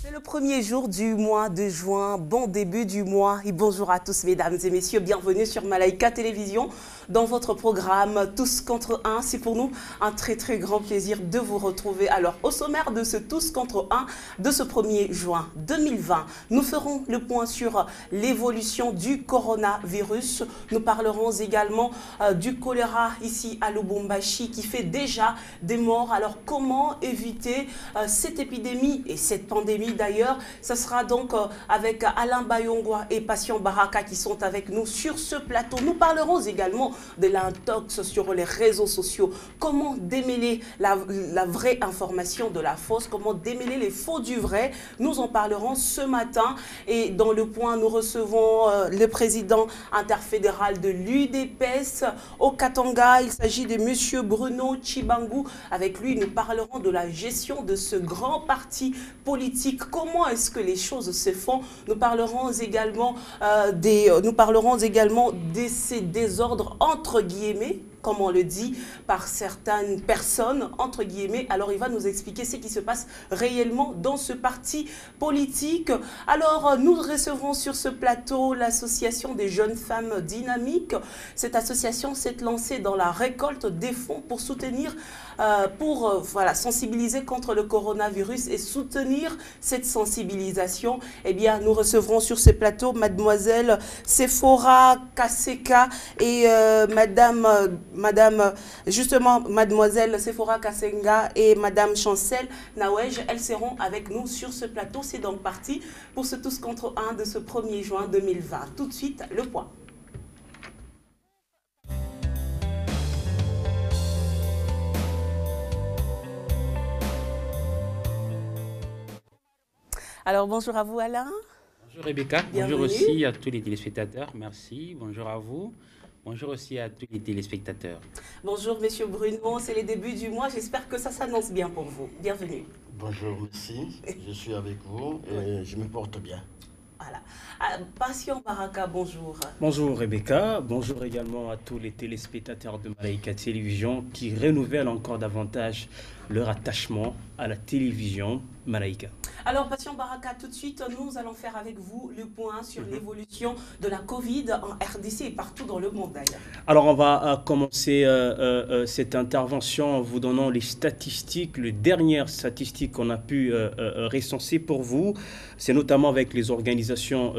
C'est le premier jour du mois de juin, bon début du mois et bonjour à tous mesdames et messieurs, bienvenue sur Malaika Télévision dans votre programme Tous contre un. C'est pour nous un très grand plaisir de vous retrouver. Alors au sommaire de ce Tous contre un de ce 1er juin 2020, nous ferons le point sur l'évolution du coronavirus. Nous parlerons également du choléra ici à Lubumbashi qui fait déjà des morts. Alors comment éviter cette épidémie et cette pandémie d'ailleurs? Ce sera donc avec Alain Bayongwa et Patient Baraka qui sont avec nous sur ce plateau. Nous parlerons également de l'intox sur les réseaux sociaux. Comment démêler la vraie information de la fausse? Comment démêler les faux du vrai? Nous en parlerons ce matin. Et dans le point, nous recevons le président interfédéral de l'UDPS au Katanga. Il s'agit de M. Bruno Chibangu. Avec lui, nous parlerons de la gestion de ce grand parti politique. Comment est-ce que les choses se font? Nous parlerons également de ces désordres entre guillemets, comme on le dit par certaines personnes, entre guillemets. Alors, il va nous expliquer ce qui se passe réellement dans ce parti politique. Alors, nous recevrons sur ce plateau l'association des jeunes femmes dynamiques. Cette association s'est lancée dans la récolte des fonds pour soutenir, voilà, sensibiliser contre le coronavirus et soutenir cette sensibilisation. Eh bien, nous recevrons sur ce plateau mademoiselle Sephora Kaseka et mademoiselle Sephora Kasenga et madame Chancel Nawej. Elles seront avec nous sur ce plateau. C'est donc parti pour ce Tous contre un de ce 1er juin 2020. Tout de suite, le point. Alors, bonjour à vous, Alain. Bonjour Rebecca, Bienvenue. Bonjour aussi à tous les téléspectateurs, merci. Bonjour à vous, bonjour aussi à tous les téléspectateurs. Bonjour, monsieur Bruno, c'est les débuts du mois, j'espère que ça s'annonce bien pour vous. Bienvenue. Bonjour, merci, je suis avec vous et je me porte bien. Voilà. Patient Baraka, bonjour. Bonjour Rebecca, bonjour également à tous les téléspectateurs de Malaika Télévision qui renouvellent encore davantage leur attachement à la télévision Malaika. Alors, Patient Baraka, tout de suite, nous allons faire avec vous le point sur l'évolution de la Covid en RDC et partout dans le monde d'ailleurs. Alors, on va commencer cette intervention en vous donnant les statistiques, les dernières statistiques qu'on a pu recenser pour vous. C'est notamment avec les organisations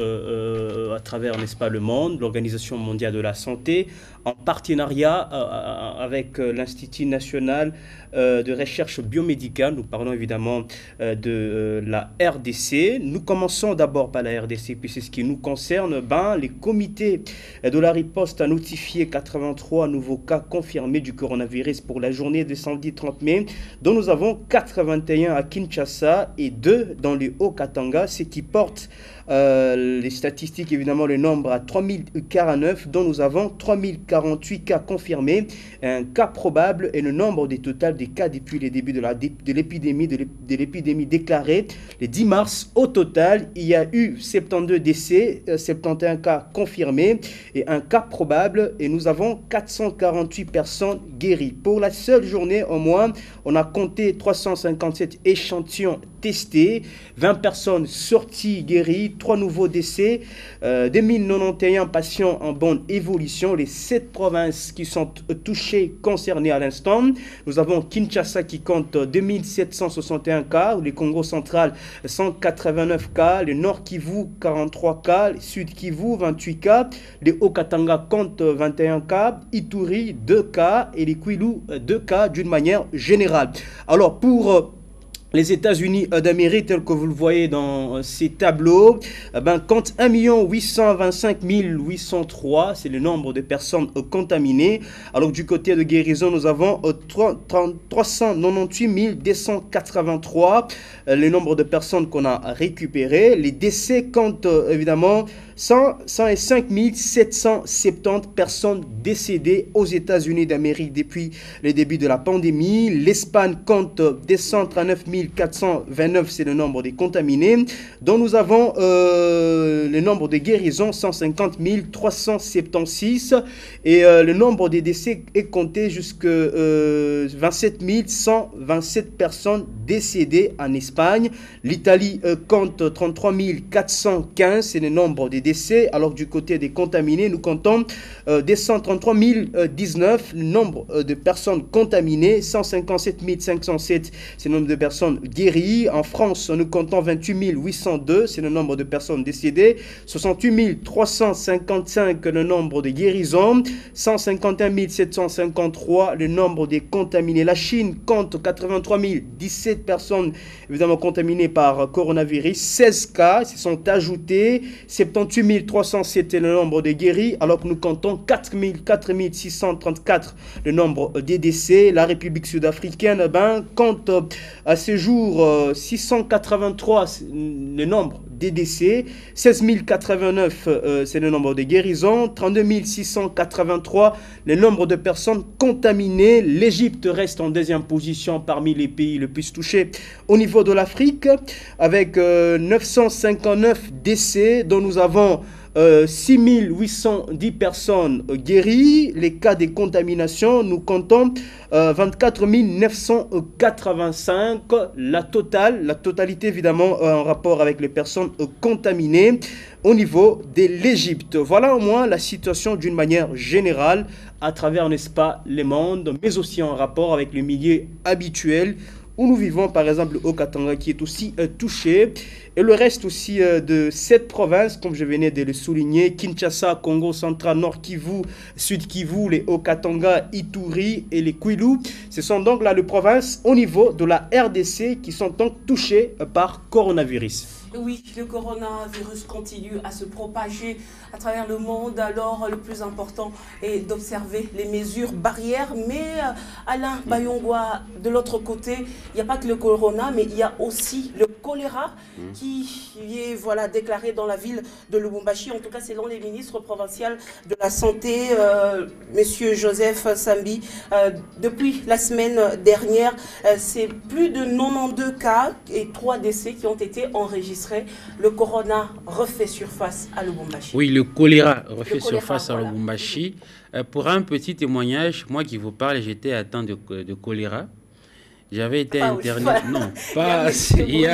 à travers, n'est-ce pas, le monde, l'Organisation mondiale de la santé, en partenariat avec l'Institut national de recherche biomédicale. Nous parlons évidemment de la RDC. Nous commençons d'abord par la RDC, puis c'est ce qui nous concerne. Les comités de la riposte a notifié 83 nouveaux cas confirmés du coronavirus pour la journée de samedi 30 mai, dont nous avons 81 à Kinshasa et 2 dans le Haut-Katanga, ce qui porte les statistiques, évidemment, le nombre à 3049, dont nous avons 3048 cas confirmés, un cas probable et le nombre des total des cas depuis le début de l'épidémie déclarée. Le 10 mars, au total, il y a eu 72 décès, 71 cas confirmés et un cas probable et nous avons 448 personnes guéries. Pour la seule journée, au moins, on a compté 357 échantillons testés, 20 personnes sorties guéries, 3 nouveaux décès, 2091 patients en bonne évolution, les 7 provinces qui sont touchées, concernées à l'instant. Nous avons Kinshasa qui compte 2761 cas, le Congo central 189 cas, le Nord Kivu 43 cas, le Sud Kivu 28 cas, le Haut-Katanga compte 21 cas, Ituri 2 cas et les Kwilu 2 cas d'une manière générale. Alors pour les États-Unis d'Amérique, tel que vous le voyez dans ces tableaux, compte 1 825 803, c'est le nombre de personnes contaminées. Alors du côté de guérison, nous avons 398 283, le nombre de personnes qu'on a récupérées. Les décès comptent évidemment 105 770 personnes décédées aux États-Unis d'Amérique depuis le début de la pandémie. L'Espagne compte 239 429, c'est le nombre des contaminés, dont nous avons le nombre de guérisons, 150 376, et le nombre des décès est compté jusqu'à 27 127 personnes décédées en Espagne. L'Italie compte 33 415, c'est le nombre des décès, alors que du côté des contaminés, nous comptons 233 019, le nombre de personnes contaminées, 157 507, c'est le nombre de personnes guéries. En France, nous comptons 28 802, c'est le nombre de personnes décédées, 68 355, le nombre de guérisons, 151 753, le nombre des contaminés. La Chine compte 83 017 personnes évidemment contaminées par coronavirus, 16 cas se sont ajoutés, 78 307 est le nombre de guéris, alors que nous comptons 4 634 le nombre de décès. La République sud-africaine compte à ce jour 683 le nombre des décès, 16 089 c'est le nombre de guérisons, 32 683 le nombre de personnes contaminées. L'Égypte reste en deuxième position parmi les pays les plus touchés au niveau de l'Afrique, avec 959 décès, dont nous avons 6 810 personnes guéries. Les cas de contamination, nous comptons 24 985. La totalité évidemment en rapport avec les personnes contaminées au niveau de l'Égypte. Voilà au moins la situation d'une manière générale à travers, n'est-ce pas, le monde, mais aussi en rapport avec le milieu habituel où nous vivons, par exemple au Katanga qui est aussi touché, et le reste aussi de cette province, comme je venais de le souligner, Kinshasa, Congo central, Nord Kivu, Sud Kivu, les Haut-Katanga, Ituri et les Kwilu. Ce sont donc là les provinces au niveau de la RDC qui sont donc touchées par coronavirus. Oui, le coronavirus continue à se propager à travers le monde. Alors, le plus important est d'observer les mesures barrières. Mais Alain Bayongwa, de l'autre côté, il n'y a pas que le corona, mais il y a aussi le choléra qui est déclaré dans la ville de Lubumbashi. En tout cas, selon les ministres provinciaux de la Santé, Monsieur Joseph Sambi, depuis la semaine dernière, c'est plus de 92 cas et 3 décès qui ont été enregistrés. Le corona refait surface à Lubumbashi. Oui, le choléra refait surface à Lubumbashi. Pour un petit témoignage, moi qui vous parle, j'étais atteint de choléra. J'avais été interné. Non, pas. Il y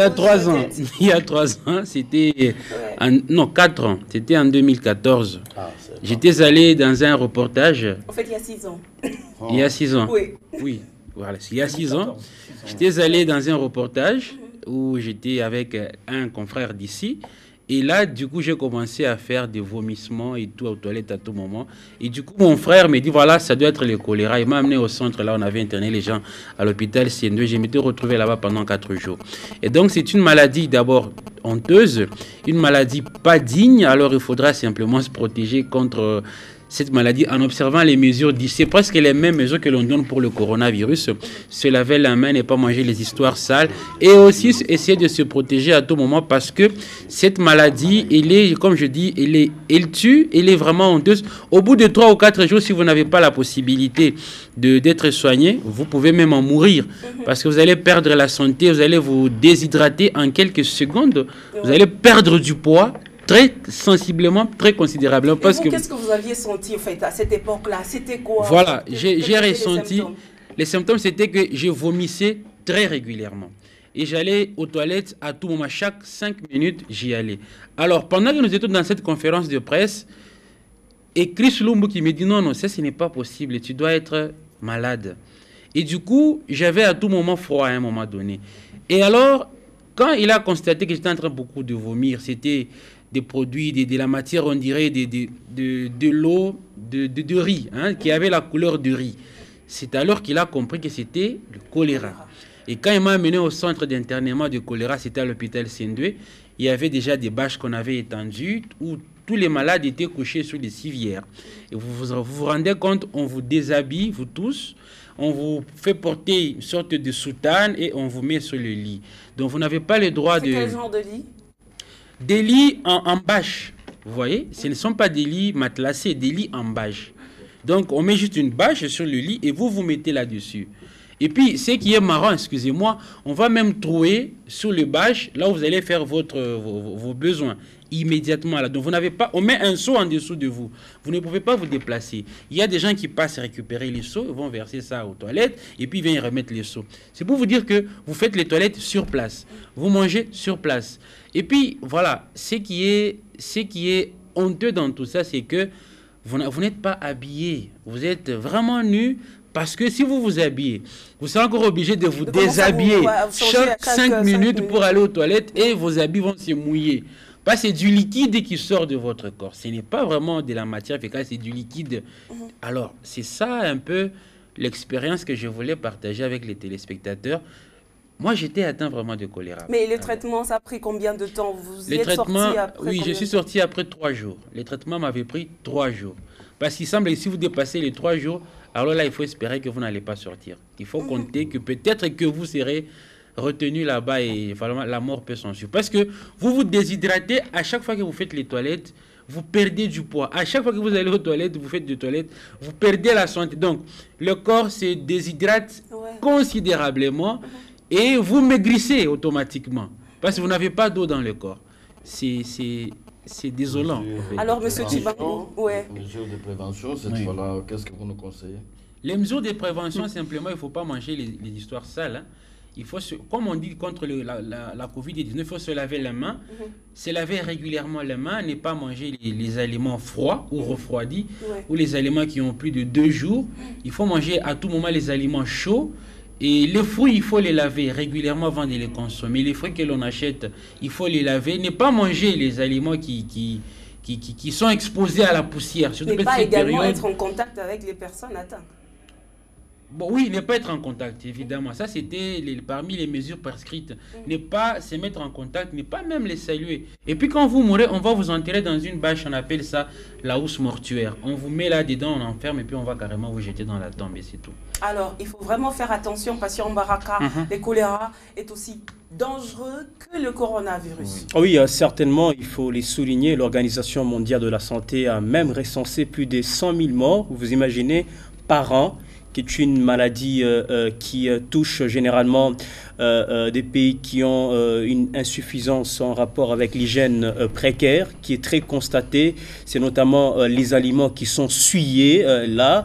a 3 ans. Il y a 3 ans, c'était. Non, 4 ans. C'était en 2014. J'étais allé dans un reportage. En fait, il y a 6 ans. Il y a 6 ans. Oui. Oui, voilà. Il y a 6 ans. J'étais allé dans un reportage où j'étais avec un confrère d'ici. Et là, du coup, j'ai commencé à faire des vomissements et tout aux toilettes à tout moment. Et du coup, mon frère me dit, voilà, ça doit être le choléra. Il m'a amené au centre, là, on avait interné les gens à l'hôpital CN2. Je m'étais retrouvé là-bas pendant 4 jours. Et donc, c'est une maladie d'abord honteuse, une maladie pas digne. Alors, il faudra simplement se protéger contre cette maladie en observant les mesures d'ici. C'est presque les mêmes mesures que l'on donne pour le coronavirus. Se laver la main, ne pas manger les histoires sales. Et aussi essayer de se protéger à tout moment parce que cette maladie, elle est, comme je dis, elle tue, elle est vraiment honteuse. Au bout de 3 ou 4 jours, si vous n'avez pas la possibilité d'être soigné, vous pouvez même en mourir. Parce que vous allez perdre la santé, vous allez vous déshydrater en quelques secondes. Vous allez perdre du poids. Très sensiblement, très considérablement. Parce que qu'est-ce que vous aviez senti en fait à cette époque-là? C'était quoi? Voilà, j'ai ressenti. Les symptômes, c'était que je vomissais très régulièrement. Et j'allais aux toilettes à tout moment. Chaque 5 minutes, j'y allais. Alors, pendant que nous étions dans cette conférence de presse, et Chris Lumbu qui me dit non, ça, ce n'est pas possible. Tu dois être malade. Et du coup, j'avais à tout moment froid à un moment donné. Et alors, quand il a constaté que j'étais en train beaucoup de vomir, c'était des produits, de la matière, on dirait de l'eau, de riz, hein, qui avait la couleur de riz. C'est alors qu'il a compris que c'était le choléra. Et quand il m'a amené au centre d'internement de choléra, c'était à l'hôpital CN2, il y avait déjà des bâches qu'on avait étendues où tous les malades étaient couchés sur des civières. Et vous rendez compte, on vous déshabille, vous tous, on vous fait porter une sorte de soutane et on vous met sur le lit. Donc vous n'avez pas le droit de... Quel genre de lit? Des lits en bâche, vous voyez, ce ne sont pas des lits matelassés, des lits en bâche. Donc, on met juste une bâche sur le lit et vous vous mettez là-dessus. Et puis, ce qui est marrant, excusez-moi, on va même trouver sur le bâche, là où vous allez faire vos besoins, immédiatement là. Donc, vous n'avez pas, on met un seau en dessous de vous. Vous ne pouvez pas vous déplacer. Il y a des gens qui passent récupérer les seaux, ils vont verser ça aux toilettes et puis ils viennent remettre les seaux. C'est pour vous dire que vous faites les toilettes sur place. Vous mangez sur place. Et puis, voilà, ce qui est honteux dans tout ça, c'est que vous n'êtes pas habillé. Vous êtes vraiment nu. Parce que si vous vous habillez, vous serez encore obligé de vous déshabiller chaque 5 minutes pour aller aux toilettes et vos habits vont se mouiller. Parce que c'est du liquide qui sort de votre corps. Ce n'est pas vraiment de la matière fécale, c'est du liquide. Alors, c'est ça un peu l'expérience que je voulais partager avec les téléspectateurs. Moi, j'étais atteint vraiment de choléra. Mais le traitement, ça a pris combien de temps? Vous êtes sorti après? Oui, je suis sorti après 3 jours. Les traitements m'avaient pris 3 jours. Parce qu'il semble que si vous dépassez les 3 jours, alors là, il faut espérer que vous n'allez pas sortir. Il faut compter que peut-être que vous serez retenu là-bas et vraiment, la mort peut s'en suivre. Parce que vous vous déshydratez à chaque fois que vous faites les toilettes, vous perdez du poids. À chaque fois que vous allez aux toilettes, vous faites des toilettes, vous perdez la santé. Donc, le corps se déshydrate considérablement et vous maigrissez automatiquement. Parce que vous n'avez pas d'eau dans le corps. C'est désolant. Alors, monsieur Tchibango, mesures de prévention, voilà, qu'est-ce que vous nous conseillez? Les mesures de prévention, simplement, il ne faut pas manger les histoires sales. Hein. Il faut comme on dit contre la Covid-19, il faut se laver les mains, se laver régulièrement les mains, ne pas manger les aliments froids ou refroidis, ou les aliments qui ont plus de 2 jours. Il faut manger à tout moment les aliments chauds. Et les fruits, il faut les laver régulièrement avant de les consommer. Les fruits que l'on achète, il faut les laver. Ne pas manger les aliments qui sont exposés à la poussière. Ne pas également être en contact avec les personnes atteintes. Bon, oui, ne pas être en contact, évidemment. Ça, c'était parmi les mesures prescrites. Ne pas se mettre en contact, ne pas même les saluer. Et puis, quand vous mourrez, on va vous enterrer dans une bâche, on appelle ça la housse mortuaire. On vous met là-dedans, on enferme, et puis on va carrément vous jeter dans la tombe, et c'est tout. Alors, il faut vraiment faire attention, parce qu'en Baraka, le choléra est aussi dangereux que le coronavirus. Oui, certainement, il faut les souligner. L'Organisation mondiale de la santé a même recensé plus de 100 000 morts, vous imaginez, par an, qui est une maladie qui touche généralement des pays qui ont une insuffisance en rapport avec l'hygiène précaire, qui est très constatée. C'est notamment les aliments qui sont souillés là.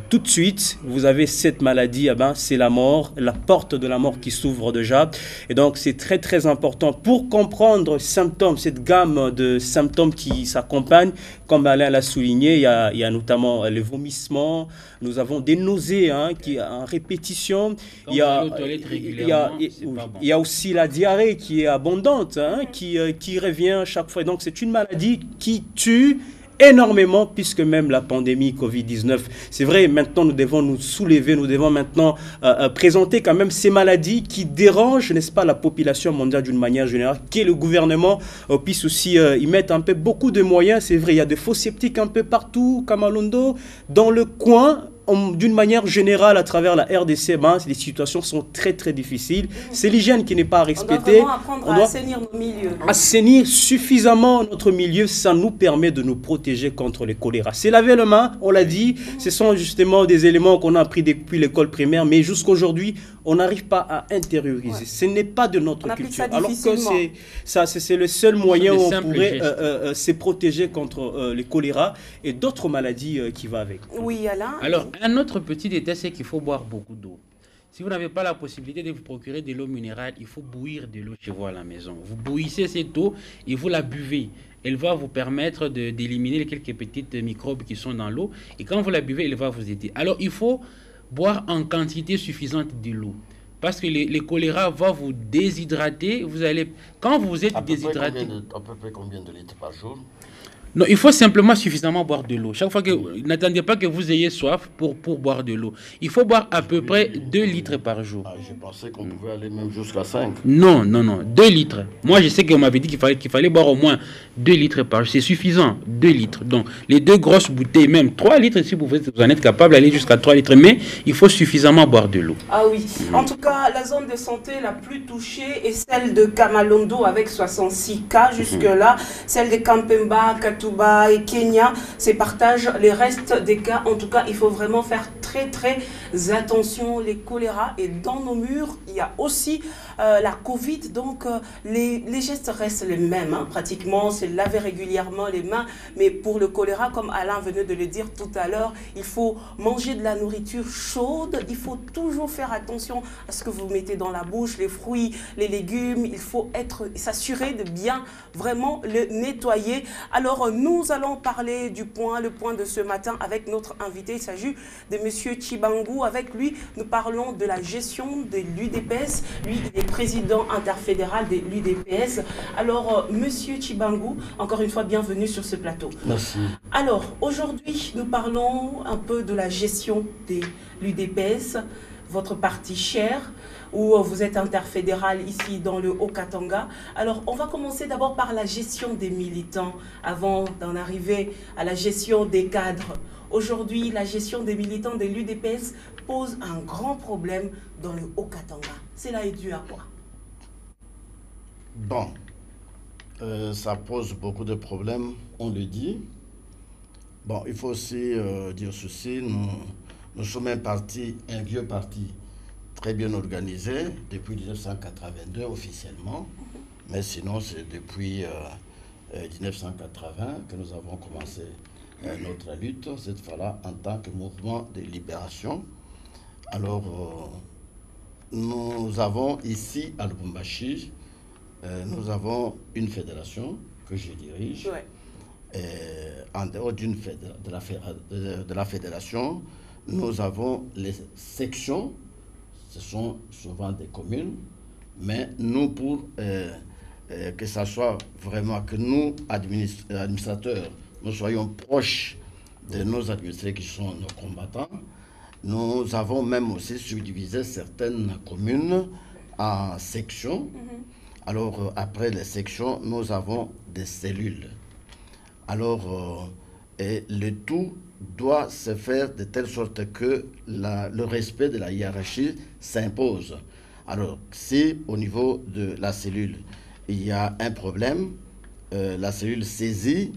Tout de suite, vous avez cette maladie, c'est la mort, la porte de la mort qui s'ouvre déjà. Et donc, c'est très, très important pour comprendre les symptômes, cette gamme de symptômes qui s'accompagnent. Comme Alain l'a souligné, il y a notamment les vomissements, nous avons des nausées qui en répétition. Il y a aussi la diarrhée qui est abondante, qui revient chaque fois. Donc, c'est une maladie qui tue énormément, puisque même la pandémie Covid-19, c'est vrai, maintenant nous devons nous soulever, nous devons maintenant présenter quand même ces maladies qui dérangent, n'est-ce pas, la population mondiale d'une manière générale, que le gouvernement puisse aussi y mettre un peu beaucoup de moyens. C'est vrai, il y a des faux sceptiques un peu partout, Kamalondo, dans le coin. D'une manière générale, à travers la RDC, les situations sont très très difficiles. C'est l'hygiène qui n'est pas respectée. On doit vraiment apprendre à assainir nos milieux. Assainir suffisamment notre milieu, ça nous permet de nous protéger contre le choléra. C'est laver les mains, on l'a dit, ce sont justement des éléments qu'on a appris depuis l'école primaire, mais jusqu'aujourd'hui, on n'arrive pas à intérioriser. Ce n'est pas de notre culture. Alors que c'est le seul moyen où on pourrait se protéger contre le choléra et d'autres maladies qui vont avec. Oui, Alain. Alors, un autre petit détail, c'est qu'il faut boire beaucoup d'eau. Si vous n'avez pas la possibilité de vous procurer de l'eau minérale, il faut bouillir de l'eau chez vous à la maison. Vous bouillissez cette eau et vous la buvez. Elle va vous permettre d'éliminer les quelques petites microbes qui sont dans l'eau. Et quand vous la buvez, elle va vous aider. Alors, il faut boire en quantité suffisante de l'eau. Parce que le choléra va vous déshydrater. Quand vous êtes déshydraté... À peu près combien de litres par jour? Non, il faut simplement suffisamment boire de l'eau. Chaque fois que n'attendez pas que vous ayez soif pour boire de l'eau. Il faut boire à peu près 2 litres par jour. Ah, je pensais qu'on pouvait aller même jusqu'à 5. Non, non, non, 2 litres. Moi, je sais qu'on m'avait dit qu'il fallait boire au moins 2 litres par jour. C'est suffisant, 2 litres. Donc, les 2 grosses bouteilles, même 3 litres, si vous en êtes capable d'aller jusqu'à 3 litres. Mais il faut suffisamment boire de l'eau. Ah oui. En tout cas, la zone de santé la plus touchée est celle de Kamalondo avec 66 cas jusque-là. Celle de Kampemba, Katuba et Kenya se partagent les restes des cas. En tout cas, il faut vraiment faire très attention. Les choléras et dans nos murs, il y a aussi la Covid. Donc, les gestes restent les mêmes. Hein. Pratiquement, c'est laver régulièrement les mains. Mais pour le choléra, comme Alain venait de le dire tout à l'heure, il faut manger de la nourriture chaude. Il faut toujours faire attention à ce que vous mettez dans la bouche, les fruits, les légumes. Il faut s'assurer de bien vraiment le nettoyer. Alors, nous allons parler du point, le point de ce matin avec notre invité. Il s'agit de M. Tshibangou. Avec lui, nous parlons de la gestion de l'UDPS. Lui, il est président interfédéral de l'UDPS. Alors, M. Tshibangou, encore une fois, bienvenue sur ce plateau. Merci. Alors, aujourd'hui, nous parlons un peu de la gestion de l'UDPS, votre parti cher, où vous êtes interfédéral ici dans le Haut-Katanga. Alors, on va commencer d'abord par la gestion des militants, avant d'en arriver à la gestion des cadres. Aujourd'hui, la gestion des militants de l'UDPS pose un grand problème dans le Haut-Katanga. Cela est dû à quoi? Bon, ça pose beaucoup de problèmes, on le dit. Bon, il faut aussi dire ceci, nous sommes un vieux parti très bien organisé depuis 1982 officiellement, mais sinon c'est depuis 1980 que nous avons commencé notre lutte, cette fois-là en tant que mouvement de libération. Alors, nous avons ici à Lubumbashi, nous avons une fédération que je dirige. Ouais. En dehors de la fédération, nous avons les sections, ce sont souvent des communes, mais nous, pour que ça soit vraiment, que nous, administrateurs, nous soyons proches de nos administrés qui sont nos combattants, nous avons même aussi subdivisé certaines communes en sections. Alors, après les sections, nous avons des cellules. Alors, le tout doit se faire de telle sorte que le respect de la hiérarchie s'impose. Alors, si au niveau de la cellule, il y a un problème, la cellule saisit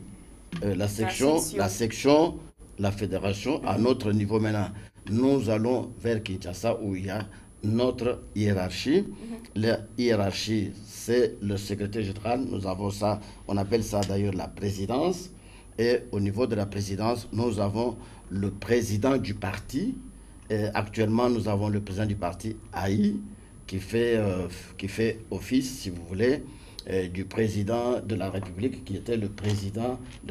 la section, la fédération, à notre niveau maintenant. Nous allons vers Kinshasa où il y a notre hiérarchie. La hiérarchie, c'est le secrétaire général. Nous avons ça, on appelle ça d'ailleurs la présidence. Et au niveau de la présidence, nous avons le président du parti. Et actuellement, nous avons le président du parti, Aïe, qui fait office, si vous voulez, du président de la République, qui était le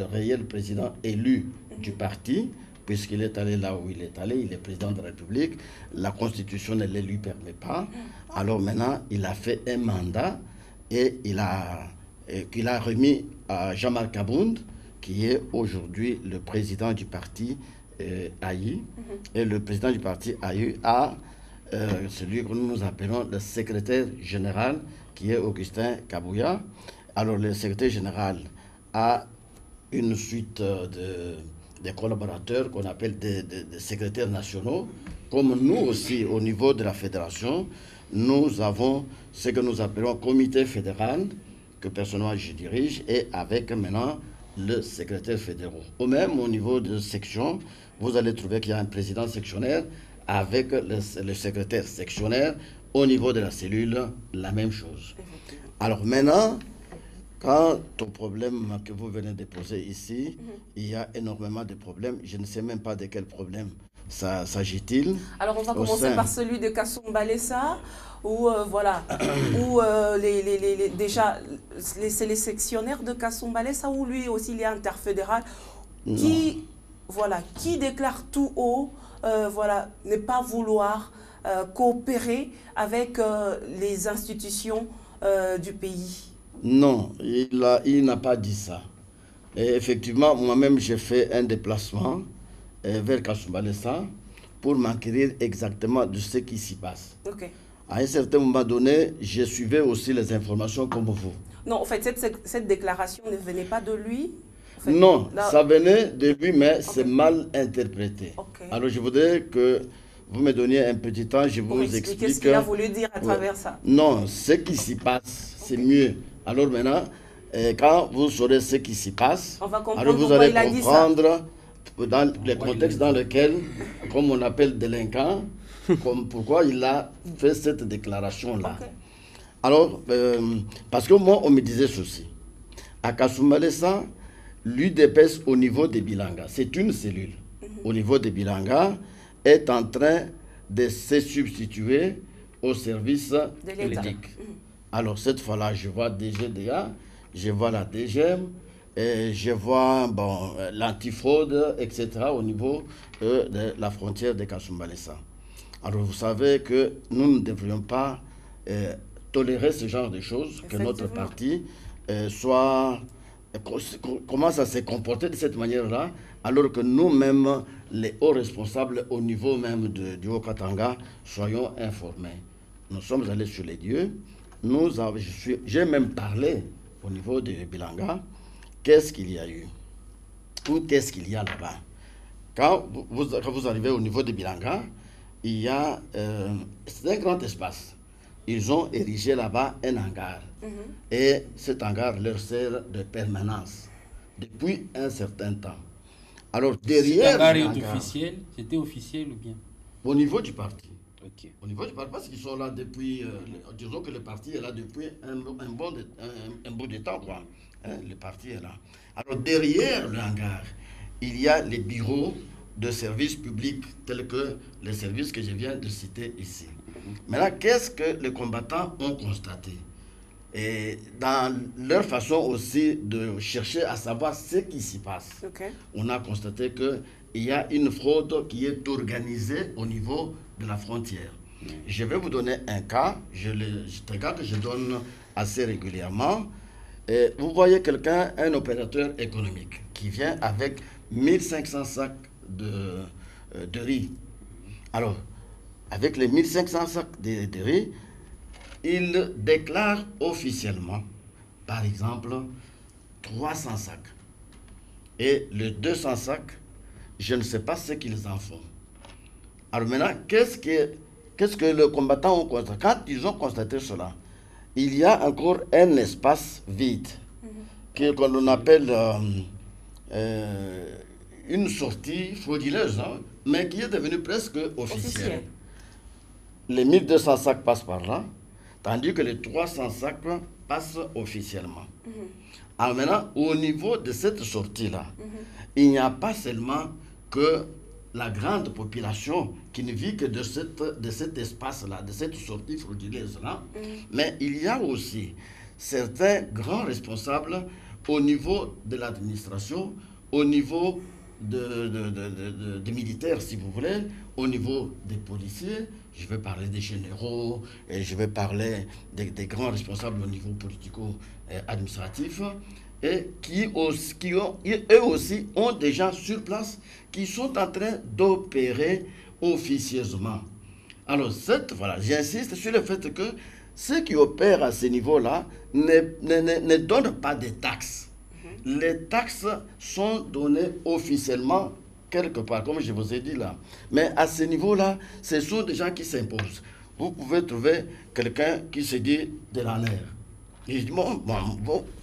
réel président élu du parti, puisqu'il est allé là où il est allé, il est président de la République. La Constitution ne le lui permet pas. Alors maintenant, il a fait un mandat et qu'il a remis à Jean-Marc Abound, qui est aujourd'hui le président du parti Aïe. Et le président du parti Aïe a celui que nous appelons le secrétaire général, qui est Augustin Kabouya. Alors le secrétaire général a une suite des collaborateurs qu'on appelle des secrétaires nationaux. Comme nous aussi, au niveau de la fédération, nous avons ce que nous appelons comité fédéral, que personnellement je dirige, et avec maintenant le secrétaire fédéral. Au même au niveau de section, vous allez trouver qu'il y a un président sectionnaire avec le secrétaire sectionnaire. Au niveau de la cellule, la même chose. Alors maintenant, quant au problème que vous venez de poser ici, il y a énormément de problèmes. Je ne sais même pas de quel problème s'agit-il. Alors on va commencer par celui de Kasumbalesa, où voilà, où déjà c'est les sectionnaires de Kasumbalesa, où lui aussi il est interfédéral, qui déclare tout haut, voilà, ne pas vouloir coopérer avec les institutions du pays. Non, il n'a pas dit ça. Et effectivement, moi-même, j'ai fait un déplacement vers Kasumbalesa pour m'enquérir exactement de ce qui s'y passe. Ok. À un certain moment donné, je suivais aussi les informations comme vous. Non, en fait, cette déclaration ne venait pas de lui en fait, Non, là... ça venait de lui, mais c'est mal interprété. Okay. Alors, je voudrais que vous me donniez un petit temps, je vous explique. Qu'est-ce qu'il a voulu dire à travers ça? Non, ce qui s'y passe, c'est mieux. Alors maintenant, quand vous saurez ce qui s'y passe, alors vous allez comprendre dans le contexte dans lequel, comme on appelle délinquant, comme pourquoi il a fait cette déclaration-là. Okay. Alors, parce que moi, on me disait ceci. À Kasumbalesa, l'UDPS au niveau de Bilanga, c'est une cellule. Au niveau de Bilanga, est en train de se substituer au service public. Alors, cette fois-là, je vois DGDA, je vois la DGM, et je vois bon, l'antifraude, etc. au niveau de la frontière de Kasumbalesa. Alors, vous savez que nous ne devrions pas tolérer ce genre de choses, que notre parti commence à se comporter de cette manière-là, alors que nous-mêmes, les hauts responsables au niveau même du Haut-Katanga, soyons informés. Nous sommes allés sur les lieux, j'ai même parlé au niveau de Bilanga, qu'est-ce qu'il y a eu, ou qu'est-ce qu'il y a là-bas. Quand vous arrivez au niveau de Bilanga, il y a c'est un grand espace. Ils ont érigé là-bas un hangar. Et cet hangar leur sert de permanence depuis un certain temps. Alors derrière... C'était officiel ou bien? Au niveau du parti. Okay. Au niveau du parti, parce qu'ils sont là depuis... disons que le parti est là depuis un bout de temps, quoi. Hein, le parti est là. Alors derrière le hangar, il y a les bureaux de services publics tels que les services que je viens de citer ici. Maintenant, qu'est-ce que les combattants ont constaté? Et dans leur façon aussi de chercher à savoir ce qui s'y passe, on a constaté qu'il y a une fraude qui est organisée au niveau de la frontière. Je vais vous donner un cas, c'est un cas que je donne assez régulièrement. Et vous voyez quelqu'un, un opérateur économique, qui vient avec 1500 sacs de riz. Alors, avec les 1500 sacs de riz, il déclare officiellement, par exemple, 300 sacs. Et les 200 sacs, je ne sais pas ce qu'ils en font. Alors maintenant, qu'est-ce que les combattants ont constaté? Quand ils ont constaté cela, il y a encore un espace vide, qu'on appelle une sortie frauduleuse, hein, mais qui est devenue presque officielle. Les 1200 sacs passent par là, tandis que les 300 sacs passent officiellement. Alors maintenant, au niveau de cette sortie-là, il n'y a pas seulement que la grande population qui ne vit que de cet espace-là, de cette sortie frauduleuse-là, mais il y a aussi certains grands responsables au niveau de l'administration, au niveau des militaires, si vous voulez, au niveau des policiers. Je vais parler des généraux, et je vais parler des grands responsables au niveau politico-administratif, et eux aussi ont des gens sur place qui sont en train d'opérer officieusement. Alors, voilà, j'insiste sur le fait que ceux qui opèrent à ce niveau-là ne donnent pas de taxes. Les taxes sont données officiellement quelque part, comme je vous ai dit là. Mais à ce niveau-là, ce sont des gens qui s'imposent. Vous pouvez trouver quelqu'un qui se dit de la l'air. Il dit, bon,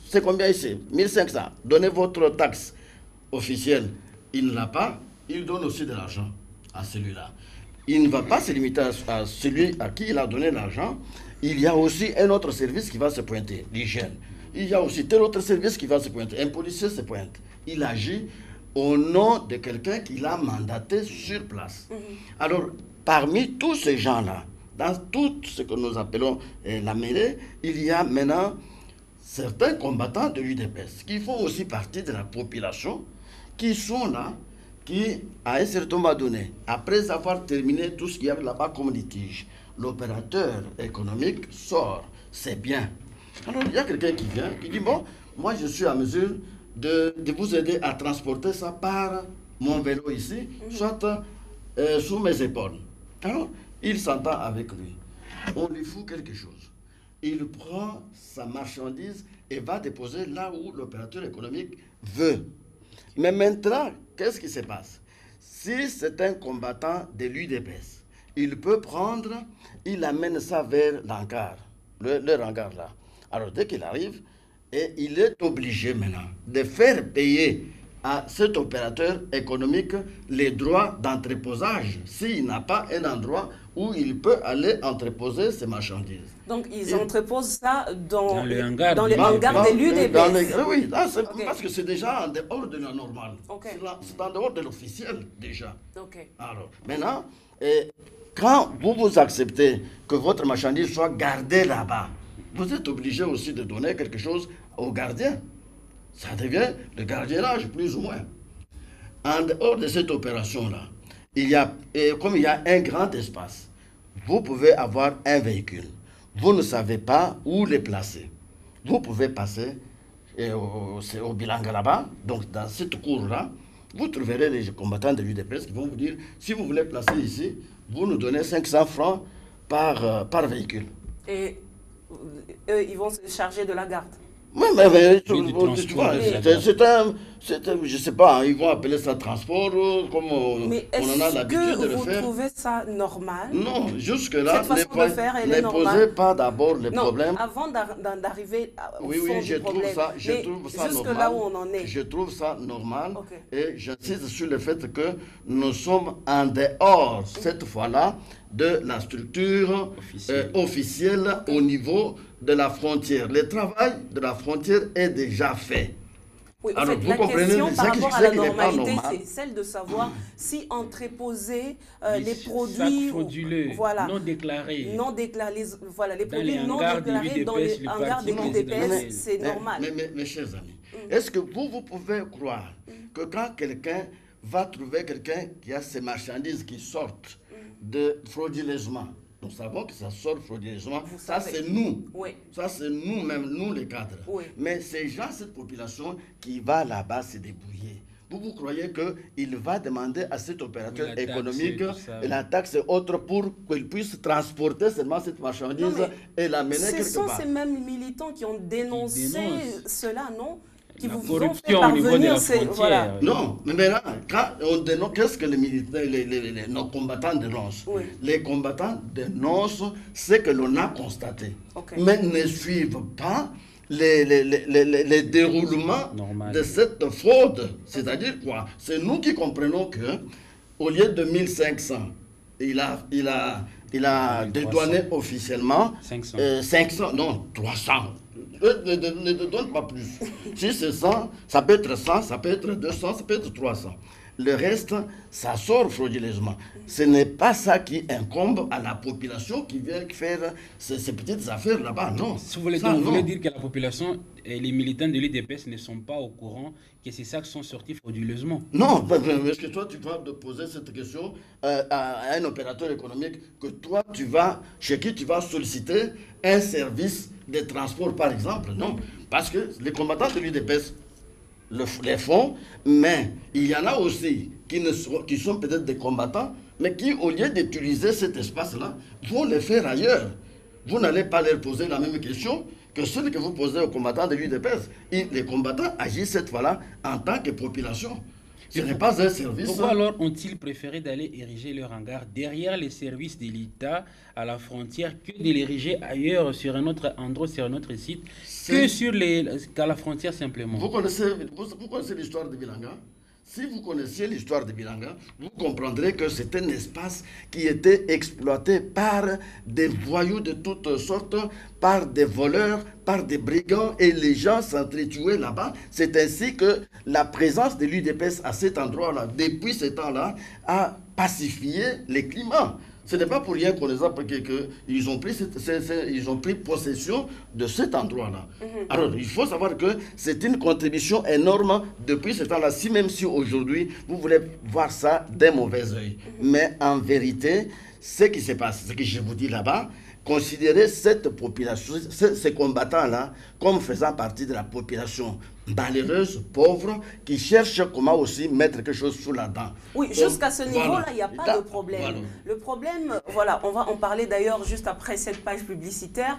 c'est combien ici? 1500. Donnez votre taxe officielle. Il ne l'a pas, il donne aussi de l'argent à celui-là. Il ne va pas se limiter à celui à qui il a donné l'argent. Il y a aussi un autre service qui va se pointer, l'hygiène. Il y a aussi tel autre service qui va se pointer. Un policier se pointe. Il agit au nom de quelqu'un qu'il a mandaté sur place. Alors, parmi tous ces gens-là, dans tout ce que nous appelons la mêlée, il y a maintenant certains combattants de l'UDPS qui font aussi partie de la population, qui sont là, qui, à un certain moment donné, après avoir terminé tout ce qu'il y a là-bas comme litige, l'opérateur économique sort, c'est bien. Alors, il y a quelqu'un qui vient, qui dit, bon, moi je suis à mesure de vous aider à transporter ça par mon vélo ici, soit sous mes épaules. Alors, il s'entend avec lui. On lui fout quelque chose. Il prend sa marchandise et va déposer là où l'opérateur économique veut. Mais maintenant, qu'est-ce qui se passe? Si c'est un combattant de l'UDPS, il peut prendre, il amène ça vers l'hangar, le hangar là. Alors dès qu'il arrive, et il est obligé maintenant de faire payer à cet opérateur économique les droits d'entreposage s'il n'a pas un endroit où il peut aller entreposer ses marchandises. Donc ils entreposent ça dans le hangar de l'UDPS. Oui, là, parce que c'est déjà en dehors de la normale. C'est en dehors de l'officiel déjà. Alors maintenant, quand vous acceptez que votre marchandise soit gardée là-bas, vous êtes obligé aussi de donner quelque chose au gardien. Ça devient le gardiennage, plus ou moins. En dehors de cette opération-là, comme il y a un grand espace, vous pouvez avoir un véhicule. Vous ne savez pas où les placer. Vous pouvez passer au Bilanga là-bas, donc dans cette cour-là, vous trouverez les combattants de l'UDPS qui vont vous dire, si vous voulez placer ici, vous nous donnez 500 francs par véhicule. Et eux, ils vont se charger de la garde. Oui, mais tu vois, je sais pas, ils vont appeler ça transport, comme on en a l'habitude de le faire. Mais est-ce que vous trouvez ça normal? Non, jusque-là, ne posez pas d'abord les problèmes. Avant d'arriver au fond du problème. Je trouve ça jusque normal. Là où on en est. Je trouve ça normal. Et j'insiste sur le fait que nous sommes en dehors, cette fois-là, de la structure officielle au niveau de la frontière. Le travail de la frontière est déjà fait. Oui, en fait, la question par rapport à la normalité, c'est celle de savoir si entreposer les produits frauduleux, voilà, non déclarés, les produits non déclarés dans les hangars de l'UDPS, c'est normal. Mes chers amis, est-ce que vous pouvez croire que quand quelqu'un va trouver quelqu'un qui a ses marchandises qui sortent frauduleusement, nous savons que ça sort frauduleusement. Ça, c'est nous. Oui. Ça, c'est nous-mêmes, nous les cadres. Oui. Mais c'est gens, cette population qui va là-bas se débrouiller. Vous croyez qu'il va demander à cet opérateur économique la taxe et autres pour qu'il puisse transporter seulement cette marchandise et l'amener quelque part? Ce sont ces mêmes militants qui ont dénoncé cela, non? Qui la vous corruption au niveau de la frontière. Voilà. Non, mais maintenant, quand on dénonce, qu'est-ce que les militaires, nos combattants dénoncent? Les combattants dénoncent ce que l'on a constaté, mais ne suivent pas les déroulements de cette fraude. C'est-à-dire quoi? C'est nous qui comprenons que au lieu de 1500, il a dédouané officiellement 500, non, 300. Ne donne pas plus. Si c'est 100, ça peut être 100, ça peut être 200, ça peut être 300. Le reste, ça sort frauduleusement. Ce n'est pas ça qui incombe à la population qui vient faire ces petites affaires là-bas, non. Si vous voulez dire que la population et les militants de l'UDPS ne sont pas au courant que ces sacs sont sortis frauduleusement? Non, est-ce que toi, tu vas te poser cette question à un opérateur économique chez qui tu vas solliciter un service de transport, par exemple? Non, parce que les combattants de l'UDPS les font, mais il y en a aussi qui sont peut-être des combattants, mais qui, au lieu d'utiliser cet espace-là, vont le faire ailleurs. Vous n'allez pas leur poser la même question que celle que vous posez aux combattants de l'UDPS. Les combattants agissent cette fois-là en tant que population. Ce n'est pas un service. Pourquoi alors ont-ils préféré d'aller ériger leur hangar derrière les services de l'État à la frontière que de l'ériger ailleurs, sur un autre endroit, sur un autre site, qu'à la frontière simplement? Vous connaissez l'histoire de Bilanga? Si vous connaissiez l'histoire de Bilanga, vous comprendrez que c'est un espace qui était exploité par des voyous de toutes sortes, par des voleurs, par des brigands, et les gens s'entretuaient là-bas. C'est ainsi que la présence de l'UDPS à cet endroit-là, depuis ce temps-là, a pacifié les climats. Ce n'est pas pour rien qu'on les a qu'ils ont pris possession de cet endroit-là. Alors, il faut savoir que c'est une contribution énorme depuis ce temps-là. Même si aujourd'hui, vous voulez voir ça d'un mauvais œil. Mais en vérité, ce qui se passe, ce que je vous dis là-bas, considérer cette population, ces combattants-là, comme faisant partie de la population malheureuse, pauvre, qui cherche comment aussi mettre quelque chose sous la dent. Oui, jusqu'à ce niveau-là, il n'y a pas de problème. Voilà. Le problème, voilà, on va en parler d'ailleurs juste après cette page publicitaire.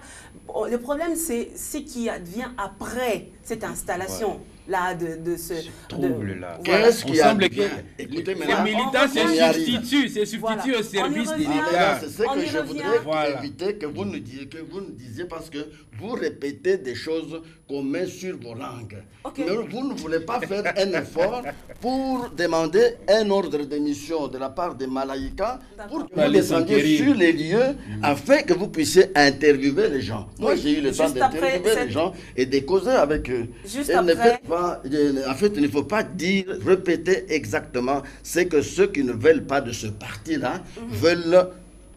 Le problème, c'est ce qui advient après cette installation. Là, de ce trouble-là. Qu'est-ce qui semble que les militants se substituent au service de l'État. C'est ce que je voudrais éviter que vous nous disiez parce que vous répétez des choses qu'on met sur vos langues. Okay. Mais vous ne voulez pas faire un effort pour demander un ordre de mission de la part des Malaïkas pour que vous descendiez sur les lieux afin que vous puissiez interviewer les gens. Moi, j'ai eu le temps d'interviewer les gens et de causer avec eux. Juste après... En fait, il ne faut pas dire, répéter exactement ce que ceux qui ne veulent pas de ce parti-là veulent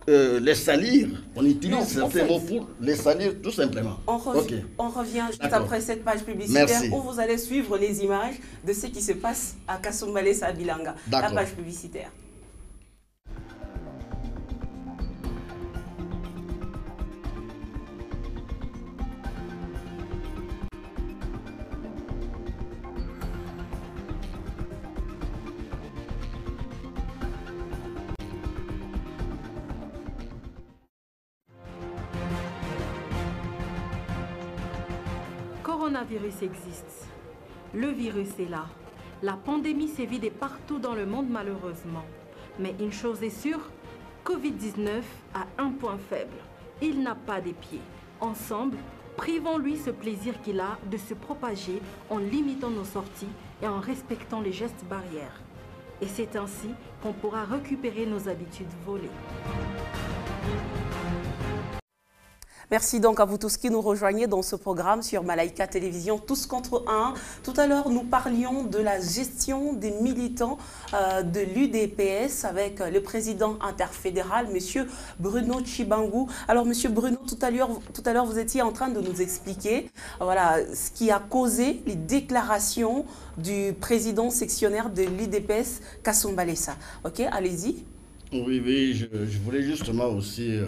les salir. On utilise ces mots pour les salir tout simplement. On revient juste après cette page publicitaire où vous allez suivre les images de ce qui se passe à Kasumbalesa Bilanga. La page publicitaire. Le coronavirus existe. Le virus est là. La pandémie sévit de partout dans le monde malheureusement. Mais une chose est sûre, Covid-19 a un point faible. Il n'a pas de pieds. Ensemble, privons-lui ce plaisir qu'il a de se propager en limitant nos sorties et en respectant les gestes barrières. Et c'est ainsi qu'on pourra récupérer nos habitudes volées. Merci donc à vous tous qui nous rejoignez dans ce programme sur Malaïka Télévision, tous contre un. Tout à l'heure, nous parlions de la gestion des militants de l'UDPS avec le président interfédéral, M. Bruno Tshibangou. Alors, M. Bruno, tout à l'heure, vous étiez en train de nous expliquer voilà, ce qui a causé les déclarations du président sectionnaire de l'UDPS, Kasumbalesa. Ok, allez-y. Oui, je voulais justement aussi...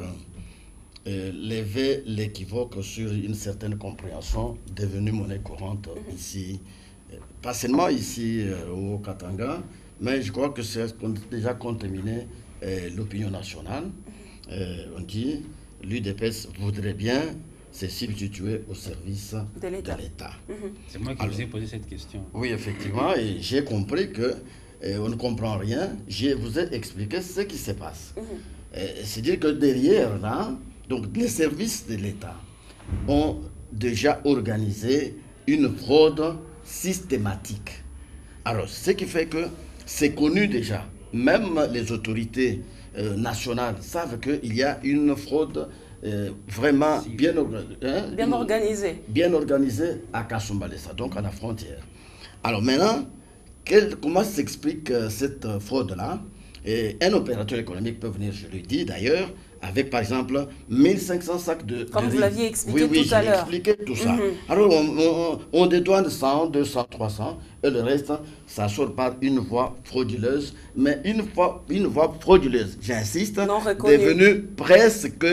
lever l'équivoque sur une certaine compréhension devenue monnaie courante ici, pas seulement ici au Katanga, mais je crois que c'est déjà contaminé l'opinion nationale. On dit l'UDPS voudrait bien se substituer au service de l'État. C'est moi qui vous ai posé cette question. Oui, effectivement, et j'ai compris que on ne comprend rien. Je vous ai expliqué ce qui se passe. C'est-à-dire que derrière là, donc, les services de l'État ont déjà organisé une fraude systématique. Alors, ce qui fait que c'est connu déjà. Même les autorités nationales savent qu'il y a une fraude vraiment bien organisée à Kasumbalesa, donc à la frontière. Alors maintenant, comment s'explique cette fraude-là? Un opérateur économique peut venir, je le dis d'ailleurs, avec par exemple 1500 sacs de Comme riz. Vous l'aviez expliqué tout à l'heure. Oui, j'ai expliqué tout ça. Alors on dédouane 100, 200, 300 et le reste, ça sort par une voie frauduleuse. Mais une voie frauduleuse, j'insiste, devenue presque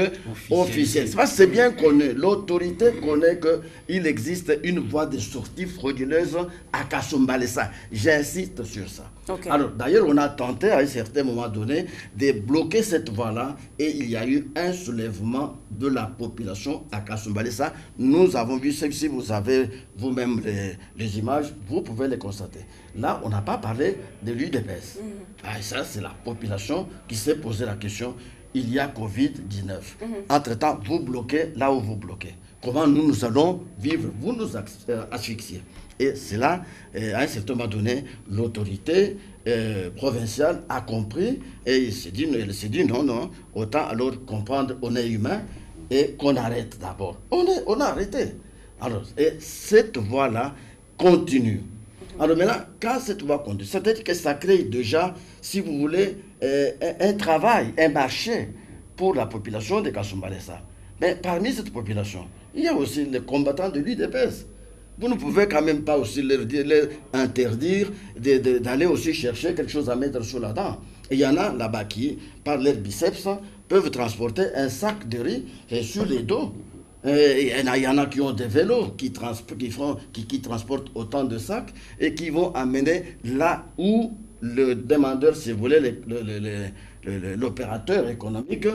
officielle. C'est bien connu. L'autorité connaît qu'il existe une voie de sortie frauduleuse à Kasumbalesa. J'insiste sur ça. Okay. Alors d'ailleurs, on a tenté à un certain moment donné de bloquer cette voie-là et il y a eu un soulèvement de la population à Kasumbalesa. Nous avons vu, si vous avez vous-même les images, vous pouvez les constater. Là, on n'a pas parlé de l'UDPS. Ça, c'est la population qui s'est posé la question. Il y a Covid-19. Entre-temps, vous bloquez là où vous bloquez. Comment nous allons vivre? Vous nous asphyxiez. Et c'est là, à un certain moment donné, l'autorité provinciale a compris et elle s'est dit non, autant alors comprendre, on est humain et qu'on arrête d'abord. On a arrêté. Alors, et cette voie-là continue. Alors maintenant, quand cette voie continue, c'est-à-dire que ça crée déjà, si vous voulez, un travail, un marché pour la population de Kasumbalesa. Mais parmi cette population, il y a aussi les combattants de l'UDPS. Vous ne pouvez quand même pas aussi leur interdire d'aller aussi chercher quelque chose à mettre sur la dent. Et il y en a là-bas qui, par leur biceps, peuvent transporter un sac de riz sur les dos. Il y en a qui ont des vélos qui transportent autant de sacs et qui vont amener là où le demandeur, si vous voulez, l'opérateur économique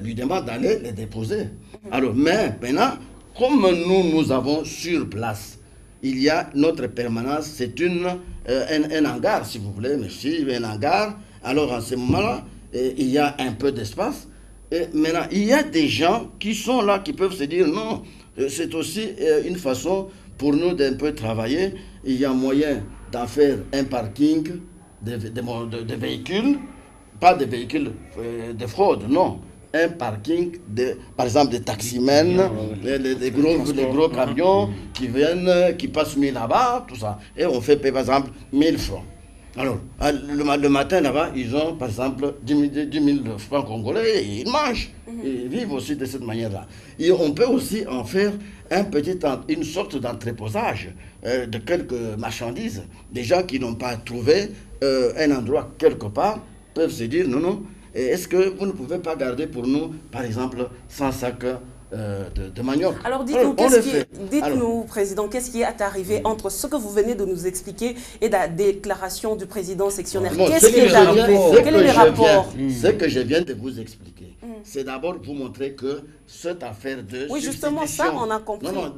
lui demande d'aller les déposer. Alors, mais maintenant, comme nous avons sur place, il y a notre permanence, c'est un hangar, si vous voulez, merci, un hangar. Alors, en ce moment-là, il y a un peu d'espace. Et maintenant, il y a des gens qui sont là, qui peuvent se dire, non, c'est aussi une façon pour nous d'un peu travailler. Il y a moyen d'en faire un parking de véhicules, pas de véhicules de fraude, non. Un parking, par exemple, des taximens, les gros camions qui viennent, qui passent mis là-bas, tout ça. Et on fait, par exemple, 1000 francs. Alors, le matin là-bas, ils ont, par exemple, 10 000 francs congolais, et ils mangent. Ils vivent aussi de cette manière-là. Et on peut aussi en faire une sorte d'entreposage de quelques marchandises. Des gens qui n'ont pas trouvé un endroit quelque part peuvent se dire, non, est-ce que vous ne pouvez pas garder pour nous, par exemple, 100 sacs de manioc? Alors dites-nous, Président, qu'est-ce qui est arrivé entre ce que vous venez de nous expliquer et la déclaration du président sectionnaire? Qu'est-ce qui est arrivé? Quel est le rapport? Ce que je viens de vous expliquer, c'est d'abord vous montrer que cette affaire de oui, justement, ça, on a compris. Non,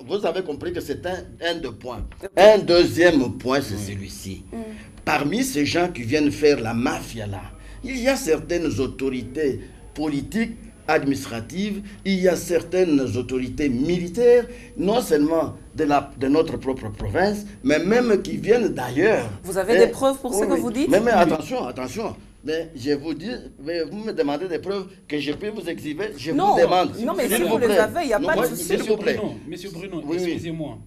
vous avez compris que c'est un de points. Un deuxième point, c'est celui-ci. Parmi ces gens qui viennent faire la mafia là, il y a certaines autorités politiques, administratives, il y a certaines autorités militaires, non seulement de notre propre province, mais même qui viennent d'ailleurs. Vous avez des preuves pour ce que vous dites? Mais attention. Mais je vous dis, vous me demandez des preuves que je peux vous exhiber, je vous demande. Non, mais si vous les avez, il n'y a pas de souci. Monsieur Bruno, excusez-moi.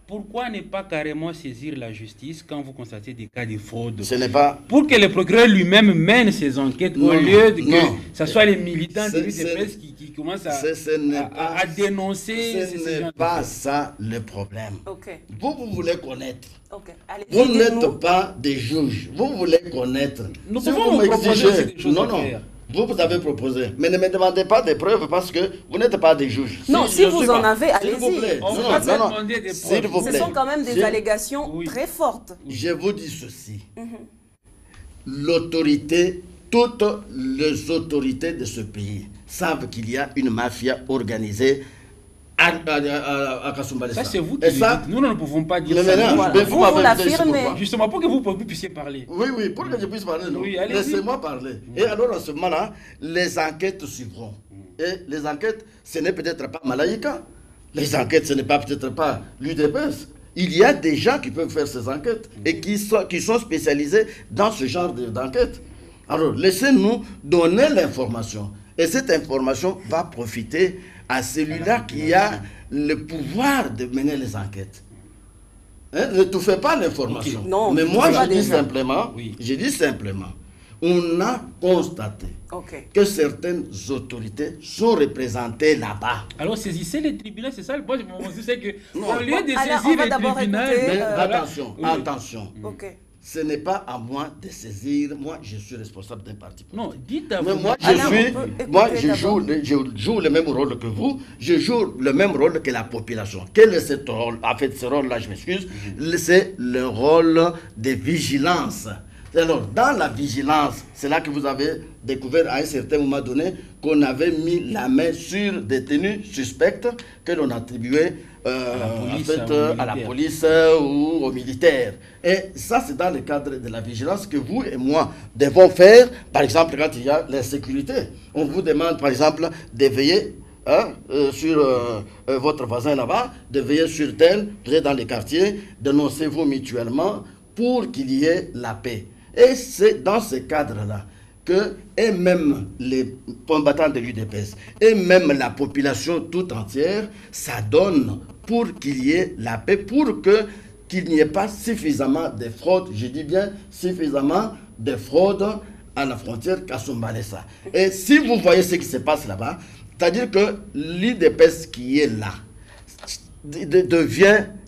Pourquoi ne pas carrément saisir la justice quand vous constatez des cas de fraude? Ce n'est pas... Pour que le procureur lui-même mène ses enquêtes au lieu que ce soit les militants de l'UDPS qui commencent à dénoncer ces gens. Ce n'est pas ça le problème. Vous voulez connaître. Vous n'êtes pas des juges. Vous voulez connaître. Nous pouvons proposer des choses à faire. Vous avez proposé. Mais ne me demandez pas des preuves parce que vous n'êtes pas des juges. Non, si vous en avez, allez-y. Ce sont quand même des allégations très fortes. Je vous dis ceci. L'autorité, toutes les autorités de ce pays savent qu'il y a une mafia organisée à Kasumbalesa. Ça, c'est vous qui le dites. Nous ne pouvons pas dire ça. Vous l'affirmez. Justement, pour que vous puissiez parler. Oui, pour que je puisse parler. Laissez-moi parler. Et alors, à ce moment-là, les enquêtes suivront. Et les enquêtes, ce n'est peut-être pas Malaika. Les enquêtes, ce n'est peut-être pas l'UDPS. Il y a des gens qui peuvent faire ces enquêtes et qui sont spécialisés dans ce genre d'enquête. Alors, laissez-nous donner l'information. Et cette information va profiter à celui-là qui a le pouvoir de mener les enquêtes. Ne touchez pas l'information. Mais moi, je dis simplement, on a constaté que certaines autorités sont représentées là-bas. Alors saisissez les tribunaux, c'est ça le point. Je sais que au lieu de saisir les tribunaux... Attention. Ce n'est pas à moi de saisir. Moi, je suis responsable d'un parti politique. Non, dites à vous. Mais je joue le même rôle que vous. Je joue le même rôle que la population. Quel est ce rôle? En fait, ce rôle-là, je m'excuse. C'est le rôle de vigilance. Alors, dans la vigilance, c'est là que vous avez découvert à un certain moment donné qu'on avait mis la main sur des détenus suspects que l'on attribuait à la police ou aux militaires. Et ça, c'est dans le cadre de la vigilance que vous et moi devons faire. Par exemple, quand il y a l'insécurité, on vous demande, par exemple, de veiller sur votre voisin là-bas, de veiller sur tel, vous êtes dans les quartiers, dénoncez-vous mutuellement pour qu'il y ait la paix. Et c'est dans ce cadre-là que, et même les combattants de l'UDPS, et même la population tout entière, ça donne pour qu'il y ait la paix, pour qu'il n'y ait pas suffisamment de fraude, je dis bien suffisamment de fraude à la frontière Kasumbalesa. Et si vous voyez ce qui se passe là-bas, c'est-à-dire que l'UDPS qui est là,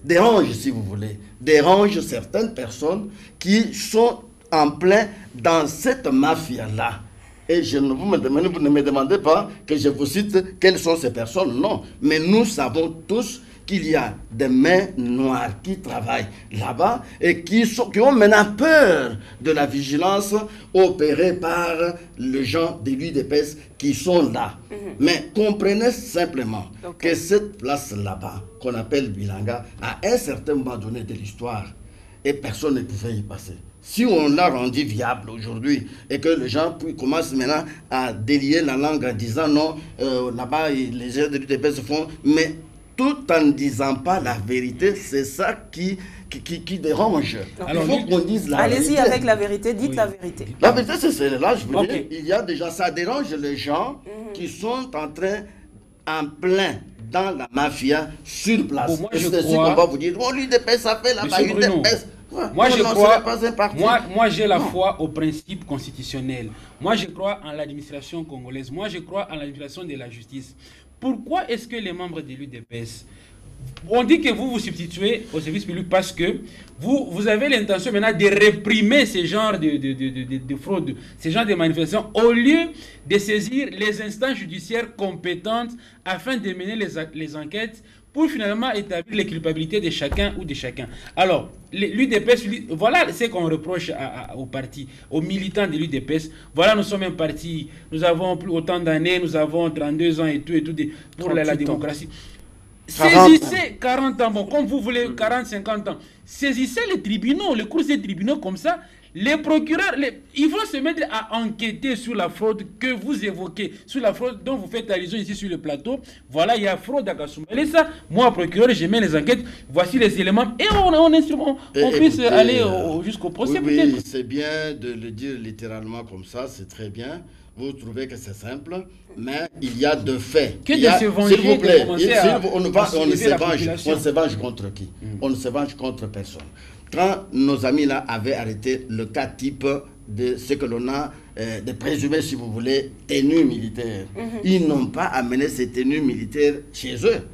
dérange, si vous voulez, dérange certaines personnes qui sont en plein dans cette mafia-là. Et vous ne me demandez pas que je vous cite quelles sont ces personnes, non. Mais nous savons tous qu'il y a des mains noires qui travaillent là-bas et qui ont maintenant peur de la vigilance opérée par les gens de l'UDPS qui sont là. Mais comprenez simplement que cette place là-bas, qu'on appelle Bilanga, à un certain moment donné de l'histoire, et personne ne pouvait y passer. Si on l'a rendu viable aujourd'hui et que les gens commencent maintenant à délier la langue en disant non, là-bas les gens de l'UDPS se font, mais tout en ne disant pas la vérité, c'est ça qui dérange. Alors, il faut qu'on dise la vérité. Allez-y avec la vérité, dites la vérité. La vérité, c'est là, je veux dire, il y a déjà, ça dérange les gens qui sont en train, en plein, dans la mafia, sur place. Bon, moi, c'est ce qu'on va vous dire, oh, l'UDPS a fait là-bas, l'UDPS. Moi, je crois, moi j'ai la foi au principe constitutionnel. Moi, je crois en l'administration congolaise. Moi, je crois en l'administration de la justice. Pourquoi est-ce que les membres de l'UDPS, on dit que vous vous substituez au service public parce que vous avez l'intention maintenant de réprimer ce genre de fraude, ce genre de manifestations, au lieu de saisir les instances judiciaires compétentes afin de mener les enquêtes pour finalement établir les culpabilités de chacun ou de chacun. Alors, l'UDPS, voilà ce qu'on reproche au parti, aux militants de l'UDPS. Voilà, nous sommes un parti, nous avons plus autant d'années, nous avons 32 ans et tout, pour la démocratie. Saisissez 40 ans, bon, comme vous voulez, 40, 50 ans. Saisissez les tribunaux, les cours des tribunaux comme ça. Les procureurs, ils vont se mettre à enquêter sur la fraude que vous évoquez, sur la fraude dont vous faites allusion ici sur le plateau. Voilà, il y a fraude à Kasumbalesa. Et ça, moi, procureur, je mets les enquêtes, voici les éléments, et on puisse aller jusqu'au procès. Oui, c'est bien de le dire littéralement comme ça, c'est très bien. Vous trouvez que c'est simple, mais il y a de faits. Que de se venger, s'il vous plaît, on ne se venge contre qui? On ne se venge contre personne. Quand nos amis là avaient arrêté le cas type de ce que l'on a de présumé, si vous voulez, tenues militaires, ils n'ont pas amené ces tenues militaires chez eux.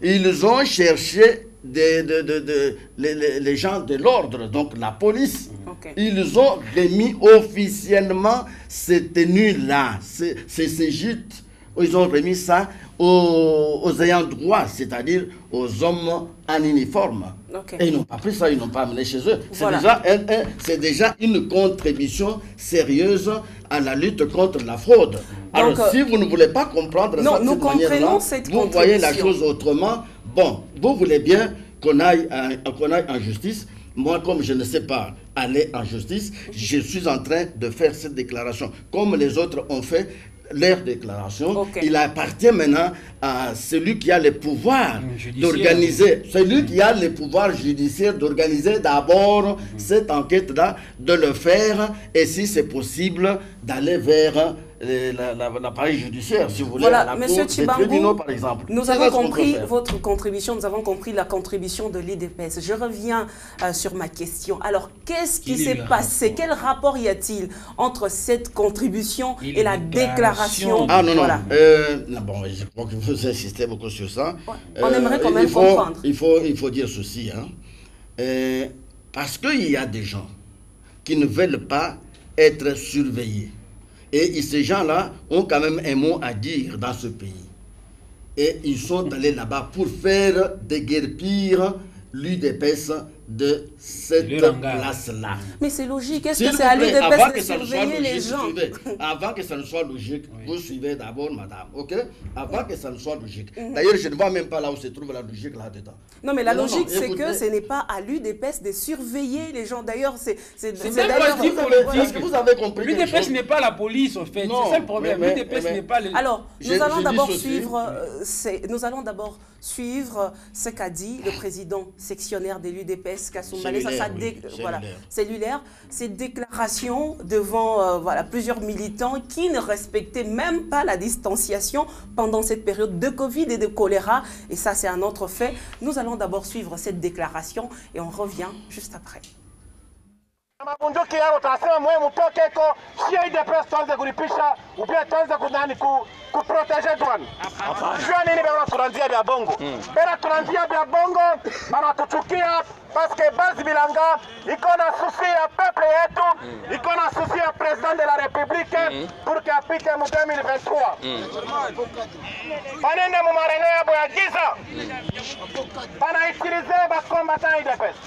Ils ont cherché les gens de l'ordre, donc la police. Ils ont remis officiellement ces tenues-là, ces gîtes. Ils ont remis ça aux ayants droit, c'est-à-dire aux hommes en uniforme. Et ils n'ont pas pris ça, ils n'ont pas amené chez eux. C'est déjà une contribution sérieuse à la lutte contre la fraude. Alors, si vous ne voulez pas comprendre ça de cette manière-là, vous voyez la chose autrement. Bon, vous voulez bien qu'on aille en justice. Moi, comme je ne sais pas aller en justice, je suis en train de faire cette déclaration. Comme les autres ont fait leur déclaration, il appartient maintenant à celui qui a le pouvoir d'organiser, celui qui a le pouvoir judiciaire d'organiser d'abord cette enquête-là, de le faire, et si c'est possible, d'aller vers l'appareil judiciaire, si vous voulez, voilà, à la Monsieur cour des tribunaux, par exemple. Nous avons compris votre contribution, nous avons compris la contribution de l'UDPS. Je reviens sur ma question. Alors, qu'est-ce qui s'est passé? Quel rapport y a-t-il entre cette contribution et la déclaration? Ah non, voilà. Non, bon, je crois que vous insistez beaucoup sur ça. On aimerait quand même comprendre. Il faut dire ceci, hein. Parce qu'il y a des gens qui ne veulent pas être surveillés. Et ces gens-là ont quand même un mot à dire dans ce pays. Et ils sont allés là-bas pour faire déguerpir l'UDPS de cette place-là. Mais c'est logique. Est-ce que c'est à l'UDPS de surveiller les gens? Avant que ça ne soit logique, vous suivez d'abord, madame, ok? Avant que ça ne soit logique. D'ailleurs, je ne vois même pas là où se trouve la logique là-dedans. Non, mais la logique, c'est que ce n'est pas à l'UDPS de surveiller les gens. D'ailleurs, c'est d'ailleurs... Est-ce que vous avez compris? L'UDPS n'est pas la police, en fait. C'est ça le problème. L'UDPS n'est pas... Alors, nous allons d'abord suivre ce qu'a dit le président sectionnaire de l'UDPS, Kasumbalesa, cellulaire, cette déclaration devant plusieurs militants qui ne respectaient même pas la distanciation pendant cette période de Covid et de choléra. Et ça, c'est un autre fait. Nous allons d'abord suivre cette déclaration et on revient juste après. Mabunduki yao tunasema mwe mtoke ko sio ile press tuanze kulipisha upia tuanze kunani kuprotege douane. Jua nini bana tunaanzia vya bongo. Bana tunaanzia vya bongo bana tuchukia parce que base Bilanga iko na souci ya peuple yetu, iko na souci ya président de la République pour que apite mu 2023. Banende mu marene ya boyagiza. Bana utiliser ba combattant IDPS.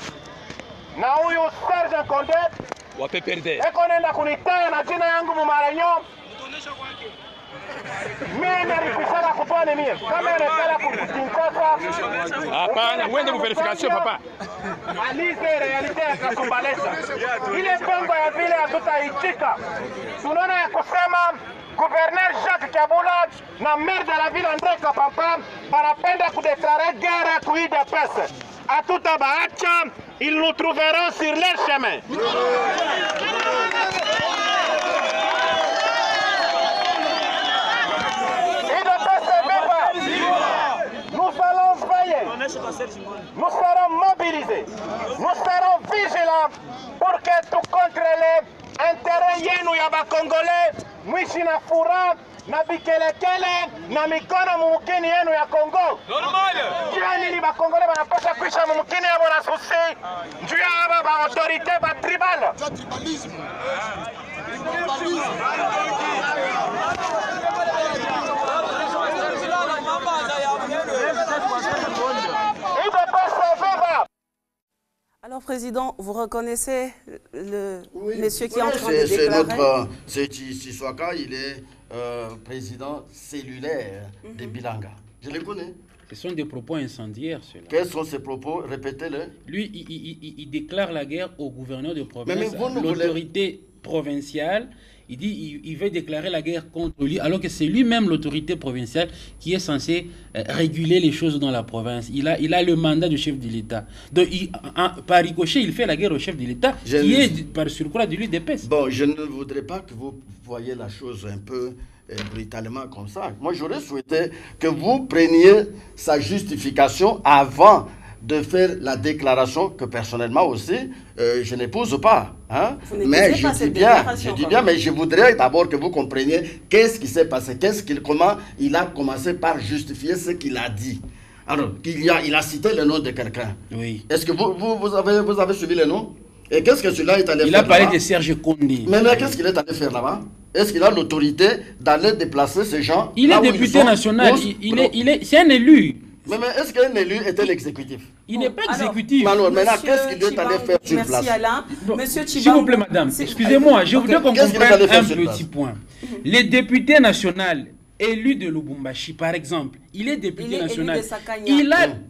Na huyu Serge Konde eko nenda kunitaya na jina yangu mumaranyo. Mimi nalipishana kupone mie kama anataka kukinkosa. Hapana, mwende mu verification papa. Alize realite ya Kasumbalesa. Ile bongo ya vile hatutaitika. Tunaona ya kusema Gouverneur Jacques Kabula na maire de la ville André Kapampa wanapenda kudeklare guerre ku IDPS. Hatutabacha, ils nous trouveront sur leur chemin. Nous allons veiller, nous serons mobilisés, nous serons vigilants pour que tout contrôler intérêt yenu ya Congolais, mwishi na furaha na bikelekele na mikono mumukini yenu ya Kongo. Jua nini Bakongole banapasha kuisha mumukini yabo na susi njuu ya aba ba autorite ba tribal. Alors, Président, vous reconnaissez le monsieur qui est en train de déclarer? C'est Tshiswaka, il est président cellulaire de Bilanga. Je le connais. Ce sont des propos incendiaires, ceux-là. Quels sont ces propos? Répétez-les. Lui, il déclare la guerre au gouverneur de province, l'autorité provinciale. Il dit il veut déclarer la guerre contre lui, alors que c'est lui-même l'autorité provinciale qui est censée réguler les choses dans la province. Il a le mandat du chef de l'État. Donc, par ricochet, il fait la guerre au chef de l'État, qui est par surcroît de l'UDPS. Bon, je ne voudrais pas que vous voyez la chose un peu brutalement comme ça. Moi, j'aurais souhaité que vous preniez sa justification avant de faire la déclaration que personnellement aussi, je n'épouse pas. Hein? Mais je dis bien, mais je voudrais d'abord que vous compreniez qu'est-ce qui s'est passé, comment il a commencé par justifier ce qu'il a dit. Alors, il a cité le nom de quelqu'un. Oui. Est-ce que vous avez suivi le nom? Et qu'est-ce que celui-là est allé faire? Il a parlé de Serge Kondé. Mais qu'est-ce qu'il est allé faire là-bas? Est-ce qu'il a l'autorité d'aller déplacer ces gens? Il est député national, c'est un élu. Mais est-ce qu'un élu était l'exécutif? Il n'est pas exécutif. Alors, maintenant, qu'est-ce qu'il doit aller faire sur place? Merci Alain. Monsieur Chiba, s'il vous plaît, madame, excusez-moi, je voudrais qu'on comprenne un petit point. Les députés nationaux élus de Lubumbashi, par exemple, il est député national.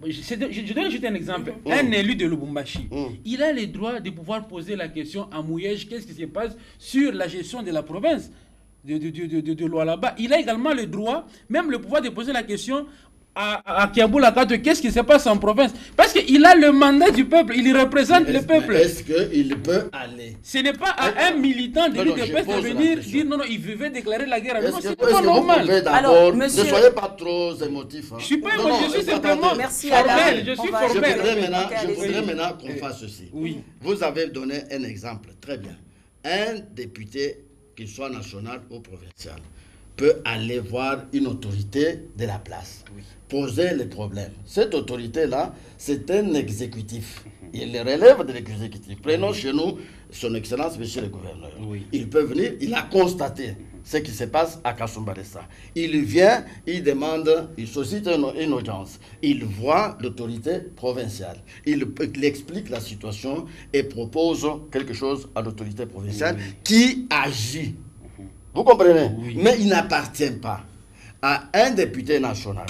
Je donne juste un exemple. Un élu de Lubumbashi, il a le droit de pouvoir poser la question à Mouyej, qu'est-ce qui se passe sur la gestion de la province de Lualaba. Il a également le droit, même le pouvoir de poser la question à Kiamboula Kato, qu'est-ce qui se passe en province? Parce qu'il a le mandat du peuple, il représente le peuple. Est-ce qu'il peut aller? Ce n'est pas à un militant de l'UDPS de venir dire non, il veut déclarer la guerre. Non, c'est pas normal. Alors, monsieur... Ne soyez pas trop émotif. Hein. Je suis pas émotif, je suis simplement formel. Je suis formel. Je voudrais maintenant qu'on fasse ceci. Oui. Vous avez donné un exemple, très bien. Un député, qu'il soit national ou provincial, peut aller voir une autorité de la place, poser les problèmes. Cette autorité-là, c'est un exécutif. Il relève de l'exécutif. Prenons chez nous son Excellence, Monsieur le Gouverneur. Il peut venir, il a constaté ce qui se passe à Kasumbalesa. Il vient, il demande, il sollicite une audience. Il voit l'autorité provinciale. Il explique la situation et propose quelque chose à l'autorité provinciale qui agit. Vous comprenez? Mais il n'appartient pas à un député national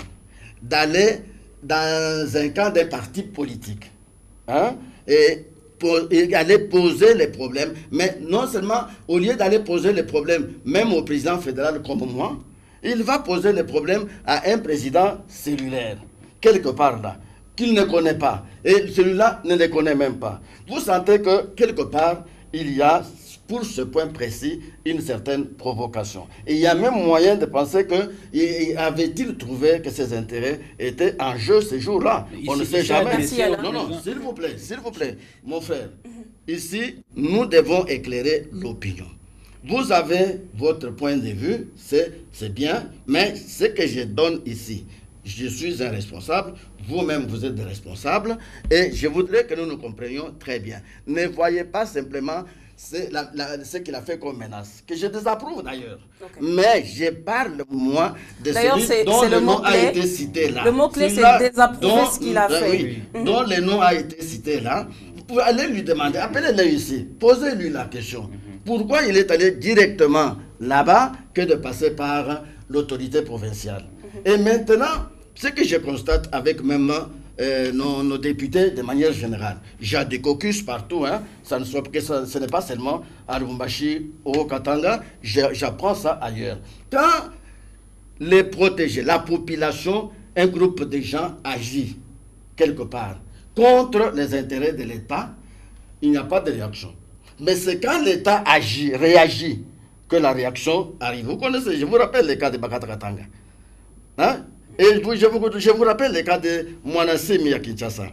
d'aller dans un camp d'un parti politique et aller poser les problèmes. Mais non seulement, au lieu d'aller poser les problèmes, même au président fédéral comme moi, il va poser les problèmes à un président cellulaire, quelque part là, qu'il ne connaît pas. Et celui-là ne les connaît même pas. Vous sentez que quelque part, il y a... pour ce point précis, une certaine provocation. Et il y a même moyen de penser que avait-il trouvé que ses intérêts étaient en jeu ces jours-là? On ne sait jamais. Merci, non, s'il vous plaît, mon frère. ici, nous devons éclairer l'opinion. Vous avez votre point de vue, c'est bien, mais ce que je donne ici, je suis un responsable, vous-même vous êtes des responsables, et je voudrais que nous nous comprenions très bien. Ne voyez pas simplement ce qu'il a fait comme menace, que je désapprouve d'ailleurs. Okay. Mais je parle, moi, de celui dont le nom a été cité là. Le mot-clé, c'est désapprouver ce qu'il a fait. Oui, dont le nom a été cité là. Vous pouvez aller lui demander, appelez-le ici, posez-lui la question. Pourquoi il est allé directement là-bas que de passer par l'autorité provinciale? Et maintenant, ce que je constate avec même nos députés de manière générale, j'ai des caucus partout, hein, ce n'est pas seulement à Lubumbashi ou au Katanga, j'apprends ça ailleurs. Quand les protégés, la population, un groupe de gens agit quelque part contre les intérêts de l'État, il n'y a pas de réaction. Mais c'est quand l'État agit, réagit, que la réaction arrive. Vous connaissez, je vous rappelle le cas de Bakata Katanga. Hein? Et je vous rappelle le cas de Mwanasemi à Kinshasa.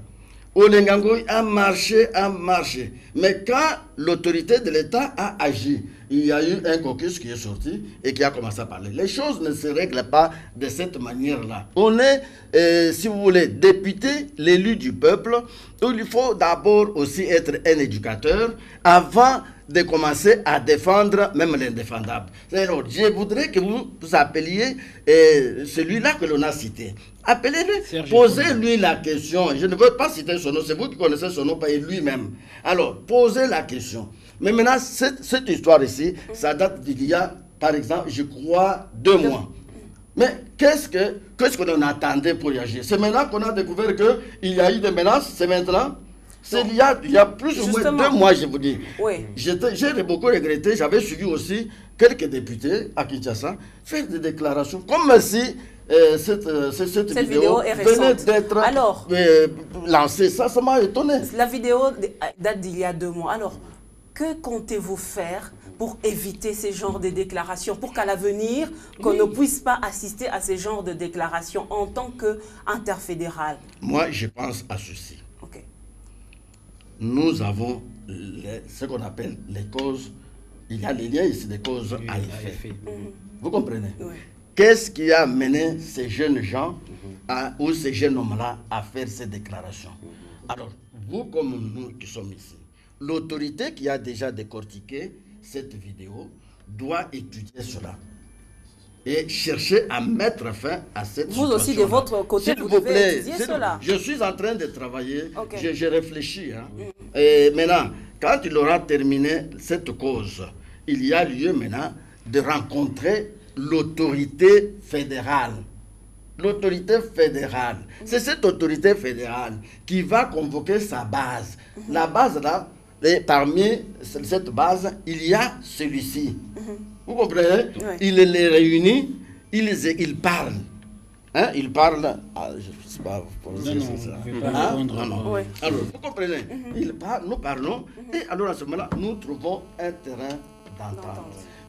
Olengango a marché. Mais quand l'autorité de l'État a agi, il y a eu un caucus qui est sorti et qui a commencé à parler. Les choses ne se règlent pas de cette manière-là. On est, si vous voulez, député, l'élu du peuple. Donc il faut d'abord aussi être un éducateur avant de commencer à défendre même l'indéfendable. Alors, je voudrais que vous appeliez celui-là que l'on a cité. Appelez-le, posez-lui la question. Je ne veux pas citer son nom, c'est vous qui connaissez son nom, pas lui-même. Alors, posez la question. Mais maintenant, cette histoire ici, ça date d'il y a, par exemple, je crois, 2 mois. Mais qu'est-ce que l'on attendait pour réagir? C'est maintenant qu'on a découvert qu'il y a eu des menaces, c'est maintenant. Il y a plus ou moins 2 mois, je vous dis. Oui. J'ai beaucoup regretté, j'avais suivi aussi quelques députés à Kinshasa faire des déclarations, comme si cette vidéo venait d'être lancée. Ça m'a étonné. La vidéo date d'il y a 2 mois. Alors, que comptez-vous faire pour éviter ces genres de déclarations, pour qu'à l'avenir, qu'on ne puisse pas assister à ces genres de déclarations en tant qu'interfédéral? Moi, je pense à ceci. Okay. Nous avons ce qu'on appelle les causes. Il y a les liens ici des causes à effet. Vous comprenez? Oui. Qu'est-ce qui a mené ces jeunes gens ou ces jeunes hommes-là à faire ces déclarations? Alors, vous comme nous qui sommes ici, l'autorité qui a déjà décortiqué cette vidéo doit étudier cela et chercher à mettre fin à cette situation. Vous aussi, de votre côté, vous devez étudier cela. Je suis en train de travailler, je réfléchis. Hein. Et maintenant, quand il aura terminé cette cause, il y a lieu maintenant de rencontrer l'autorité fédérale. L'autorité fédérale. C'est cette autorité fédérale qui va convoquer sa base. La base là, et parmi cette base, il y a celui-ci. Vous comprenez? Oui. Il les réunit, il parle. Hein? Il parle. Je ne sais pas prononcer ça. Non. Oui. Alors, vous comprenez? Il parle, nous parlons, et alors à ce moment-là, nous trouvons un terrain d'entente.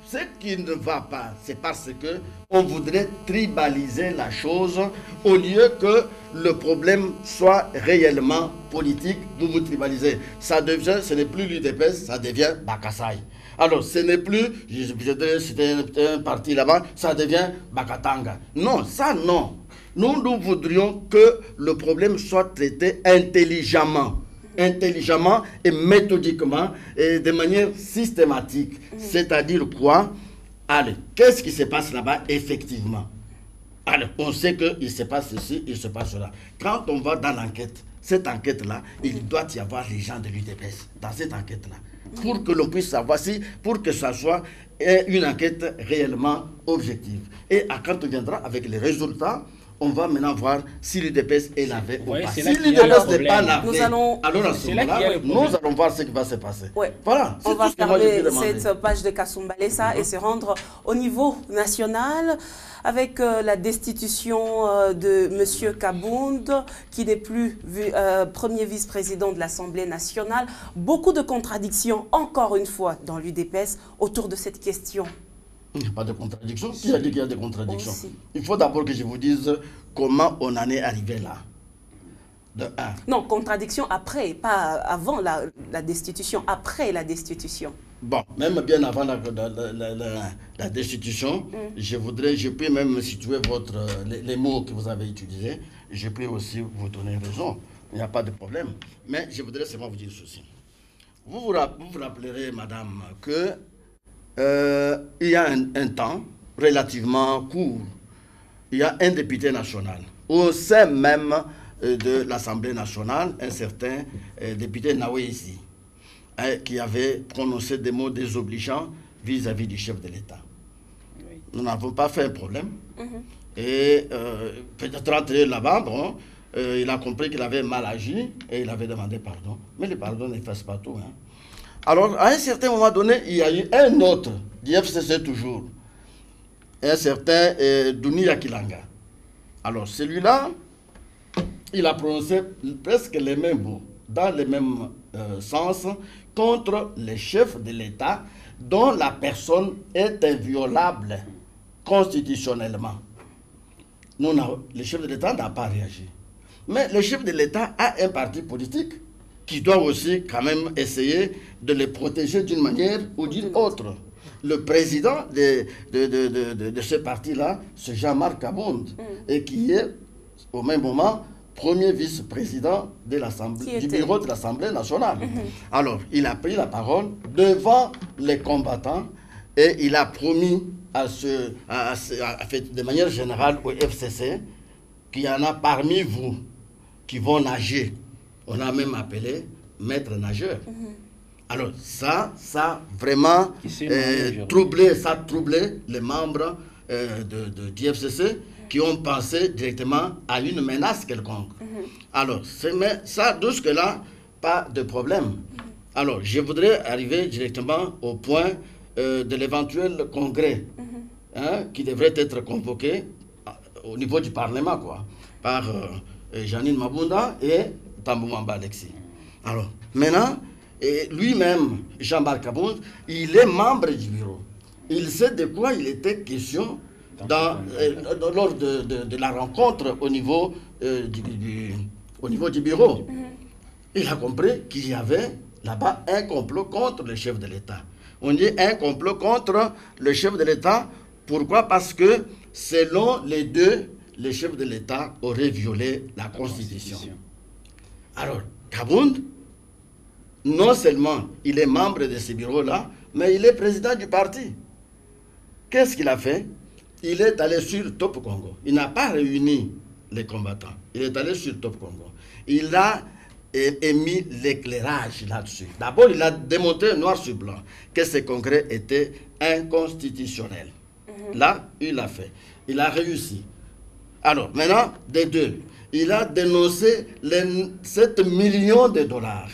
Ce qui ne va pas, c'est parce que on voudrait tribaliser la chose au lieu que le problème soit réellement politique. Vous tribalisez. Ça devient, ce n'est plus l'UDPS, ça devient Bakassai. Alors, ce n'est plus, c'était un parti là-bas, ça devient Bakatanga. Non, ça non. Nous voudrions que le problème soit traité intelligemment et méthodiquement et de manière systématique. C'est-à-dire quoi? Allez, qu'est-ce qui se passe là-bas effectivement? Allez, on sait qu'il se passe ceci, il se passe cela. Quand on va dans l'enquête, cette enquête-là, il doit y avoir les gens de l'UDPS dans cette enquête-là. Pour que l'on puisse savoir pour que ça soit une enquête réellement objective. Et quand on viendra avec les résultats, on va maintenant voir si l'UDPS est lavé ou pas. Si l'UDPS n'est pas lavé, alors à ce moment-là, nous allons voir ce qui va se passer. Ouais. Voilà. On va fermer cette page de Kasumbalesa et se rendre au niveau national avec la destitution de M. Kabound, qui n'est plus premier vice-président de l'Assemblée nationale. Beaucoup de contradictions, encore une fois, dans l'UDPS autour de cette question. Il n'y a pas de contradiction. Qui a dit qu'il y a des contradictions? Il faut d'abord que je vous dise comment on en est arrivé là. de un. Non, contradiction après, pas avant la destitution, après la destitution. Bon, même bien avant la destitution, je peux même situer les mots que vous avez utilisés, je peux aussi vous donner raison, il n'y a pas de problème. Mais je voudrais seulement vous dire ceci. Vous vous rappellerez, madame, que il y a un temps relativement court, il y a un député national, au sein même de l'Assemblée nationale, un certain député Nawezi, qui avait prononcé des mots désobligeants vis-à-vis du chef de l'État. Oui. Nous n'avons pas fait un problème. Et peut-être rentré là-bas, bon, il a compris qu'il avait mal agi et il avait demandé pardon. Mais le pardon n'efface pas tout. Hein. Alors, à un certain moment donné, il y a eu un autre, du FCC toujours, un certain Dunia Kilanga. Alors, celui-là, il a prononcé presque les mêmes mots, dans le même sens, contre les chefs de l'État dont la personne est inviolable constitutionnellement. Le chef de l'État n'a pas réagi. Mais le chef de l'État a un parti politique qui doit aussi quand même essayer de les protéger d'une manière ou d'une autre. Le président de ce parti-là, c'est Jean-Marc Abound, et qui est au même moment premier vice-président du bureau de l'Assemblée nationale. Alors, il a pris la parole devant les combattants et il a promis de manière générale au FCC qu'il y en a parmi vous qui vont nager. On a même appelé maître nageur. Alors, ça vraiment troublé les membres du FCC qui ont pensé directement à une menace quelconque. Alors, mais ça, jusque-là, pas de problème. Alors, je voudrais arriver directement au point de l'éventuel congrès qui devrait être convoqué au niveau du Parlement, quoi, par Janine Mabunda et Tamboumamba Alexis. Alors, maintenant, lui-même, Jean-Marc Abound, il est membre du bureau. Il sait de quoi il était question lors de la rencontre au niveau du bureau. Il a compris qu'il y avait là-bas un complot contre le chef de l'État. On dit un complot contre le chef de l'État. Pourquoi? Parce que selon les deux, le chef de l'État aurait violé la Constitution. Alors, Abound, non seulement il est membre de ce bureau-là, mais il est président du parti. Qu'est-ce qu'il a fait? Il est allé sur Top Congo. Il n'a pas réuni les combattants. Il est allé sur Top Congo. Il a émis l'éclairage là-dessus. D'abord, il a démontré noir sur blanc que ce congrès était inconstitutionnel. Là, il l'a fait. Il a réussi. Alors, maintenant, des deux, il a dénoncé les 7 millions de dollars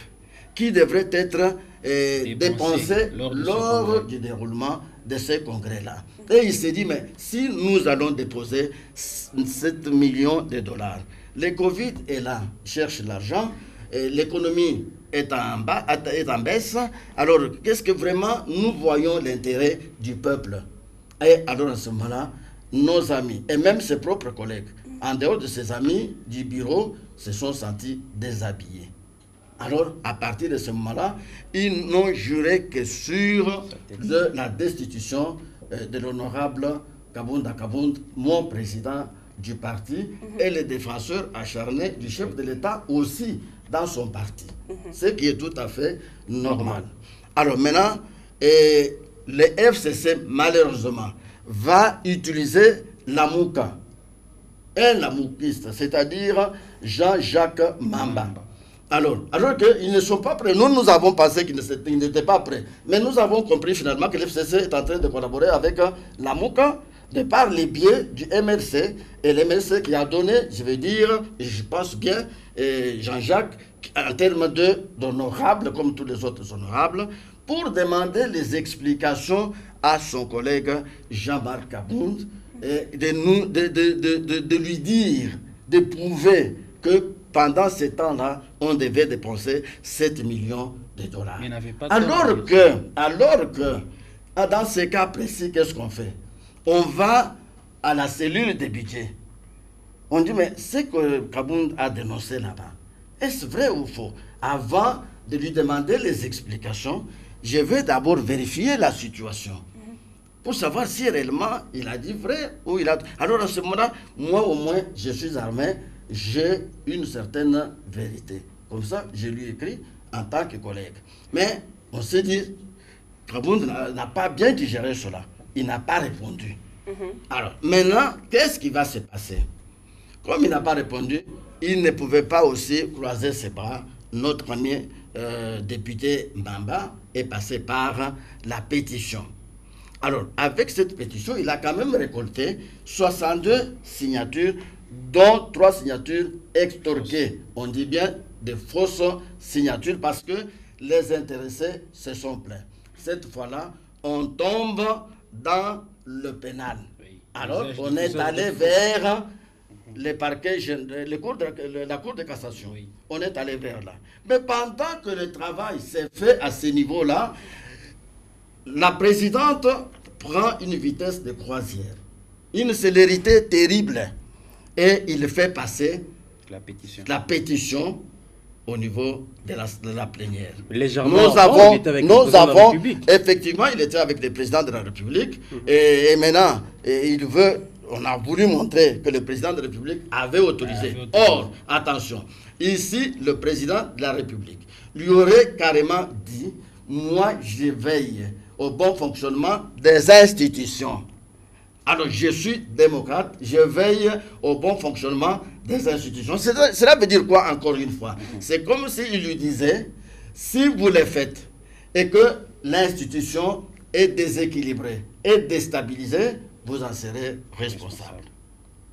qui devraient être dépensés lors du déroulement de ce congrès-là. Et il s'est dit, mais si nous allons déposer 7 millions de dollars, le Covid est là, cherche l'argent, l'économie est en baisse, alors qu'est-ce que vraiment nous voyons l'intérêt du peuple? Et alors à ce moment-là, nos amis, et même ses propres collègues, en dehors de ses amis du bureau, se sont sentis déshabillés. Alors, à partir de ce moment-là, ils n'ont juré que sur la destitution de l'honorable Kabound Akabound, mon président du parti, et les défenseurs acharnés du chef de l'État aussi dans son parti. Ce qui est tout à fait normal. Alors maintenant, le FCC, malheureusement, va utiliser l'Amouka, un lamoukiste, c'est-à-dire Jean-Jacques Mamba. Alors qu'ils ne sont pas prêts. Nous avons pensé qu'ils n'étaient pas prêts. Mais nous avons compris finalement que l'FCC est en train de collaborer avec la MOUCA de par les biais du MLC. Et l'MLC qui a donné, je veux dire, je pense bien, Jean-Jacques, en termes d'honorable, comme tous les autres honorables, pour demander les explications à son collègue Jean-Marc Abound, de lui dire, de prouver que pendant ce temps-là, on devait dépenser 7 millions de dollars. Alors que, dans ce cas précis, qu'est-ce qu'on fait? On va à la cellule des budgets. On dit, mais ce que Kabound a dénoncé là-bas, Est-ce vrai ou faux? Avant de lui demander les explications, je vais d'abord vérifier la situation pour savoir si réellement il a dit vrai ou il a... Alors à ce moment-là, moi au moins, je suis armé, j'ai une certaine vérité. Comme ça, je lui écris en tant que collègue. Mais on s'est dit, Kabound n'a pas bien digéré cela. Il n'a pas répondu. Alors, maintenant, qu'est-ce qui va se passer? Comme il n'a pas répondu, il ne pouvait pas aussi croiser ses bras. Notre ami député Mbamba est passé par la pétition. Alors, avec cette pétition, il a quand même récolté 62 signatures, dont 3 signatures extorquées. On dit bien de fausses signatures parce que les intéressés se sont plaints. Cette fois-là, on tombe dans le pénal. Alors, on est allé vers les parquets, la Cour de cassation. On est allé vers là. Mais pendant que le travail s'est fait à ce niveau-là, la présidente prend une vitesse de croisière, une célérité terrible, et il fait passer la pétition au niveau de la plénière. Légèrement, nous avons effectivement, il était avec le président de la République, et maintenant, on a voulu montrer que le président de la République avait autorisé. Or, attention, ici, le président de la République lui aurait carrément dit, moi, je veille au bon fonctionnement des institutions. Alors, je suis démocrate, je veille au bon fonctionnement des institutions. Cela veut dire quoi, encore une fois? C'est comme s'il lui disait, si vous le faites et que l'institution est déséquilibrée et déstabilisée, vous en serez responsable.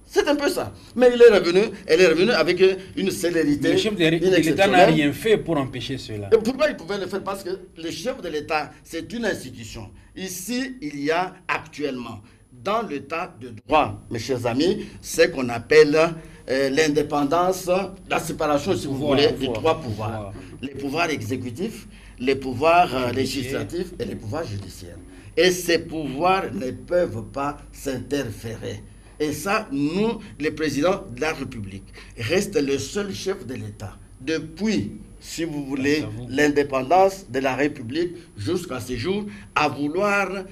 C'est un peu ça. Mais elle est revenue avec une célérité. Le chef de l'État n'a rien fait pour empêcher cela. Et pourquoi il pouvait le faire? Parce que le chef de l'État, c'est une institution. Ici, il y a actuellement, dans l'État de droit, mes chers amis, ce qu'on appelle l'indépendance, la séparation, si vous voulez, des 3 pouvoirs. Les pouvoirs exécutifs, les pouvoirs législatifs et les pouvoirs judiciaires. Et ces pouvoirs ne peuvent pas s'interférer. Et ça, nous, les présidents de la République, reste le seul chef de l'État. Depuis, si vous voulez, l'indépendance de la République jusqu'à ce jour, à vouloir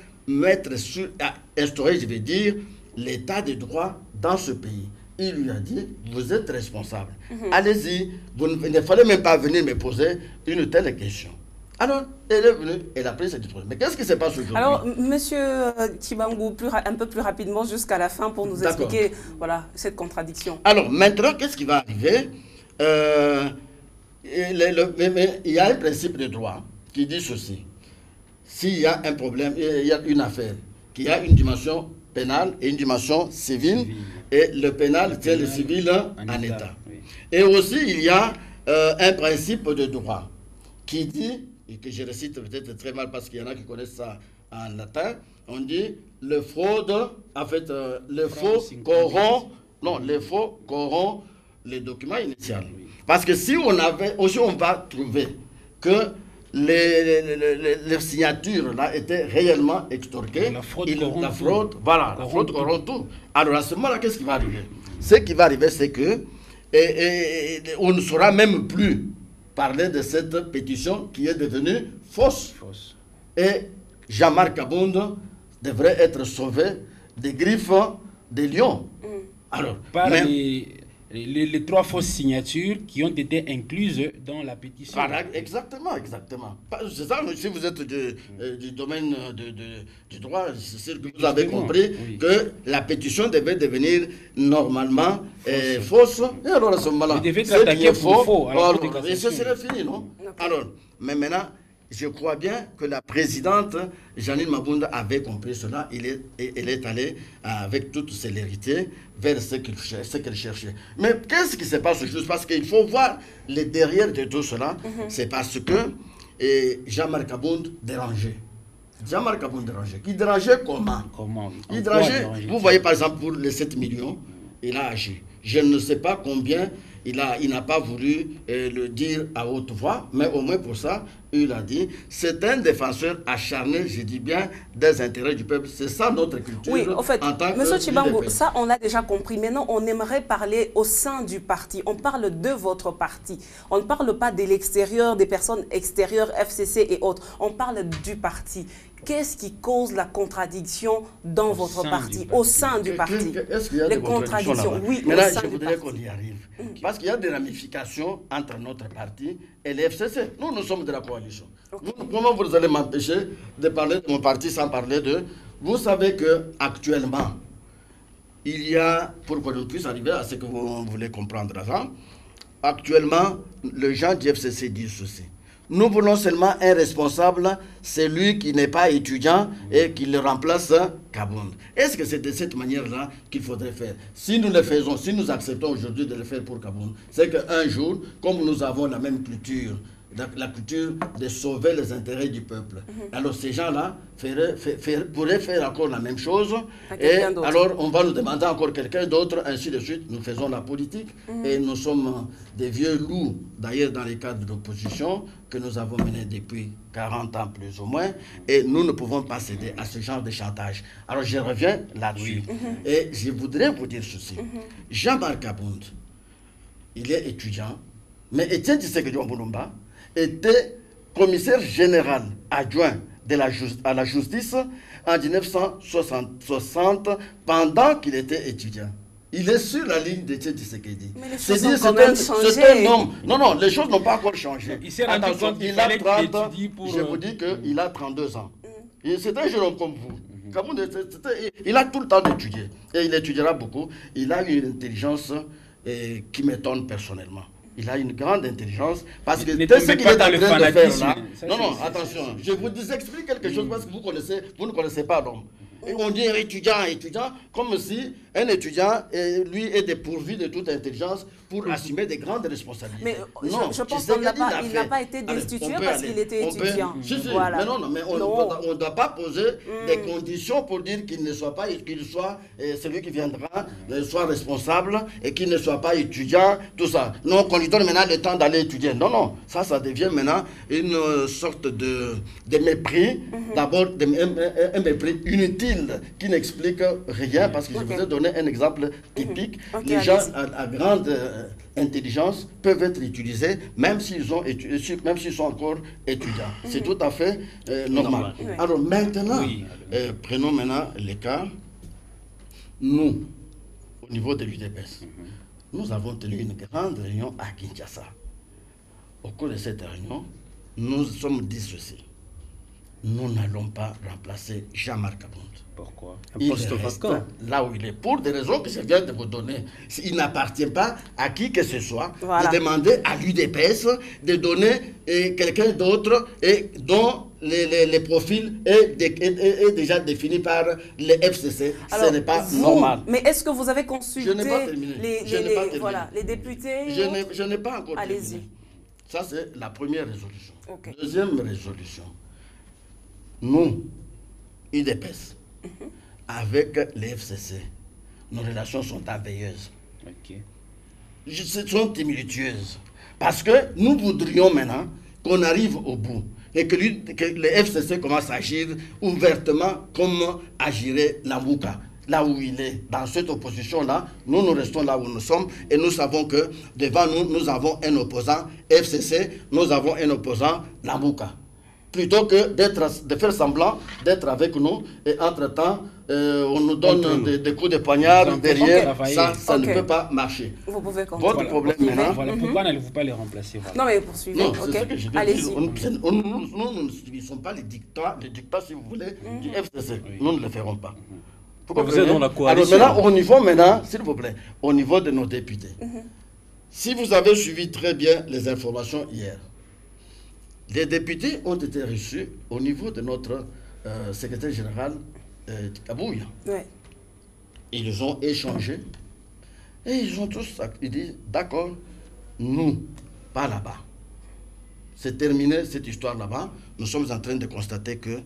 instaurer, je vais dire, l'état de droit dans ce pays. Il lui a dit, vous êtes responsable. Allez-y, il ne fallait même pas venir me poser une telle question. Alors, elle est venue, elle a pris cette disposition. Mais qu'est-ce qui se passe aujourd'hui? Alors, monsieur Tchibangou, un peu plus rapidement jusqu'à la fin pour nous expliquer voilà, cette contradiction. Alors, maintenant, qu'est-ce qui va arriver? Il y a un principe de droit qui dit ceci. S'il y a un problème, il y a une affaire, qui a une dimension pénale et une dimension civile, et le pénal tient le civil en état. Oui. Et aussi, il y a un principe de droit qui dit, et que je récite peut-être très mal parce qu'il y en a qui connaissent ça en latin, on dit le fraude, en fait, le faux corrompt, non, le faux corrompt les documents initiaux. Parce que si on avait, aussi on va trouver que les signatures là étaient réellement extorquées. La fraude corrompt tout. Alors à ce moment-là, qu'est-ce qui va arriver? Ce qui va arriver, c'est que on ne saura même plus parler de cette pétition qui est devenue fausse. Et Jean-Marc Kabound devrait être sauvé des griffes des lions. Alors, par les 3 fausses signatures qui ont été incluses dans la pétition. Voilà, exactement. C'est ça, si vous êtes du domaine du droit, c'est sûr que vous avez compris que la pétition devait devenir normalement fausse. Et alors à ce moment-là, c'est faux. Et ce serait fini, non? Alors, mais maintenant, je crois bien que la présidente Janine Mabunda avait compris cela. Elle est allée avec toute célérité vers ce qu'elle cherchait. Mais qu'est-ce qui se passe juste? Parce qu'il faut voir le derrière de tout cela. C'est parce que Jean-Marc Kabound dérangeait. Jean-Marc Kabound dérangeait. Qui dérangeait comment? Il dérangeait. Vous voyez par exemple pour les 7 millions, il a agi. Je ne sais pas combien il n'a pas voulu le dire à haute voix, mais au moins pour ça, il a dit, c'est un défenseur acharné, je dis bien, des intérêts du peuple. C'est ça notre culture. Oui, en fait, en tant M. Tshibangou, que ça on l'a déjà compris. Maintenant, on aimerait parler au sein du parti. On parle de votre parti. On ne parle pas de l'extérieur, des personnes extérieures, FCC et autres. On parle du parti. Qu'est-ce qui cause la contradiction dans votre parti, au sein du parti? Est-ce qu'il y a des contradictions? Oui, mais là, au sein je du voudrais parti. qu'on y arrive. Parce qu'il y a des ramifications entre notre parti et les FCC. Nous, nous sommes de la coalition. Comment vous allez m'empêcher de parler de mon parti sans parler de... Vous savez qu'actuellement, il y a, pour qu'on puisse arriver à ce que vous voulez comprendre avant, actuellement, les gens du FCC disent ceci. Nous voulons seulement un responsable, celui qui n'est pas étudiant et qui le remplace Kabound. Est-ce que c'est de cette manière-là qu'il faudrait faire? Si nous le faisons, si nous acceptons aujourd'hui de le faire pour Kabound, c'est qu'un jour, comme nous avons la même culture, la culture de sauver les intérêts du peuple. Alors ces gens-là pourraient faire encore la même chose. Et alors on va nous demander encore quelqu'un d'autre, ainsi de suite. Nous faisons la politique et nous sommes des vieux loups, d'ailleurs dans les cadres d'opposition, que nous avons mené depuis 40 ans plus ou moins. Et nous ne pouvons pas céder à ce genre de chantage. Alors je reviens là-dessus. Et je voudrais vous dire ceci. Jean-Marc Kabound, il est étudiant, mais Étienne Tshisekedi Mbulumba était commissaire général adjoint à la justice en 1960 pendant qu'il était étudiant. Il est sur la ligne d'Étienne Tshisekedi. Mais les choses ont quand même changé. C'est un homme. Non, les choses n'ont pas encore changé. Il s'est rendu compte qu'il fallait qu'il étudie pour... Je vous dis qu'il a 32 ans. C'est un jeune homme comme vous. Il a tout le temps d'étudier. Et il étudiera beaucoup. Il a une intelligence qui m'étonne personnellement. Il a une grande intelligence parce que c'est ce qu'il est en train de faire là. Non, attention. Je vous explique quelque chose parce que vous ne connaissez pas l'homme. Et on dit étudiant, comme si un étudiant, lui, est dépourvu de toute intelligence pour assumer des grandes responsabilités. Mais je pense qu'il n'a pas été destitué parce qu'il était étudiant. Voilà. Mais on ne doit pas poser des conditions pour dire qu'il ne soit pas, qu'il soit celui qui viendra, soit responsable et qu'il ne soit pas étudiant, tout ça. Non, qu'on lui donne maintenant le temps d'aller étudier. Non, ça devient maintenant une sorte de mépris. D'abord, un mépris inutile qui n'explique rien parce que je vous ai donné un exemple typique. Les gens à grande intelligence peuvent être utilisés même s'ils sont encore étudiants. C'est tout à fait normal. Alors maintenant, prenons maintenant les cas. Nous, au niveau de l'UDPS, nous avons tenu une grande réunion à Kinshasa. Au cours de cette réunion, nous sommes dissociés. Nous n'allons pas remplacer Jean-Marc Kabound. Pourquoi? Il reste là où il est, pour des raisons que je viens de vous donner. Il n'appartient pas à qui que ce soit de demander à l'UDPS de donner quelqu'un d'autre dont les profils est déjà défini par les FCC. Alors, ce n'est pas normal. Mais est-ce que vous avez consulté les députés? Je n'ai pas encore terminé. Ça, c'est la première résolution. Deuxième résolution. Nous, UDPS, avec les FCC, nos relations sont enveilleuses. Elles sont tumultueuses. Parce que nous voudrions maintenant qu'on arrive au bout et que les FCC commencent à agir ouvertement comme agirait Lamuka. Là où il est, dans cette opposition-là, nous restons là où nous sommes et nous savons que devant nous, nous avons un opposant FCC, nous avons un opposant Lamuka. Plutôt que de faire semblant d'être avec nous et entre-temps, on nous donne des coups de poignard derrière, ça ne peut pas marcher. Vous pouvez comprendre. Votre problème maintenant... Voilà, pourquoi n'allez-vous pas les remplacer? Non mais poursuivez, allez-y. Nous ne subissons pas les dictats, si vous voulez, du FCC. Nous ne le ferons pas. Vous êtes dans la coalition. Alors maintenant, s'il vous plaît, au niveau de nos députés, si vous avez suivi très bien les informations hier, les députés ont été reçus au niveau de notre secrétaire général Kabouya. Ils ont échangé et ils ont tous dit d'accord, nous, pas là-bas. C'est terminé cette histoire là-bas. Nous sommes en train de constater que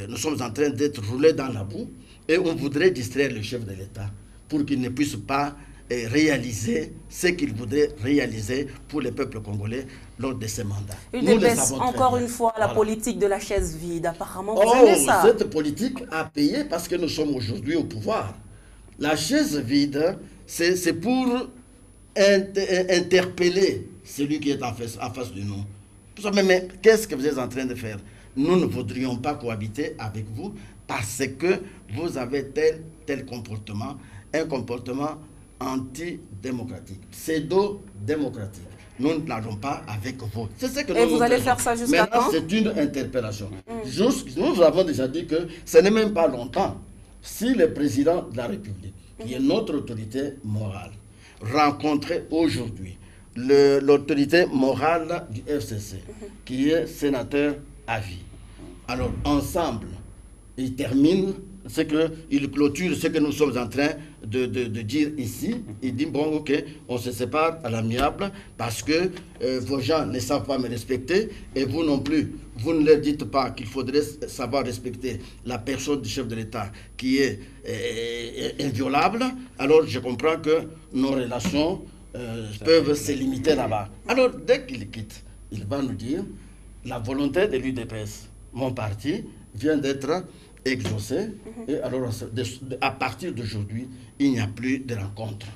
nous sommes en train d'être roulés dans la boue et on voudrait distraire le chef de l'État pour qu'il ne puisse pas réaliser ce qu'il voudrait réaliser pour le peuple congolais lors de ses mandats. UDPS, encore une fois, la politique de la chaise vide. Apparemment, vous Oh, aimez ça. cette politique a payé parce que nous sommes aujourd'hui au pouvoir. La chaise vide, c'est pour interpeller celui qui est en face de nous. Mais qu'est-ce que vous êtes en train de faire? Nous ne voudrions pas cohabiter avec vous parce que vous avez tel comportement, un comportement anti-démocratique, pseudo-démocratique. Nous n'allons pas avec vous. C'est ce que Et vous allez faire ça jusqu'à quand? C'est une interpellation. Nous avons déjà dit que ce n'est même pas longtemps. Si le président de la République, qui est notre autorité morale, rencontrait aujourd'hui l'autorité morale du FCC, qui est sénateur à vie, alors ensemble, ils terminent il clôture ce que nous sommes en train de dire ici. Il dit, bon, ok, on se sépare à l'amiable parce que vos gens ne savent pas me respecter et vous non plus. Vous ne leur dites pas qu'il faudrait savoir respecter la personne du chef de l'État qui est inviolable. Alors, je comprends que nos relations peuvent se limiter là-bas. Alors, dès qu'il quitte, il va nous dire, la volonté de l'UDPS, mon parti, vient d'être exaucé, et alors à partir d'aujourd'hui, il n'y a plus de rencontre.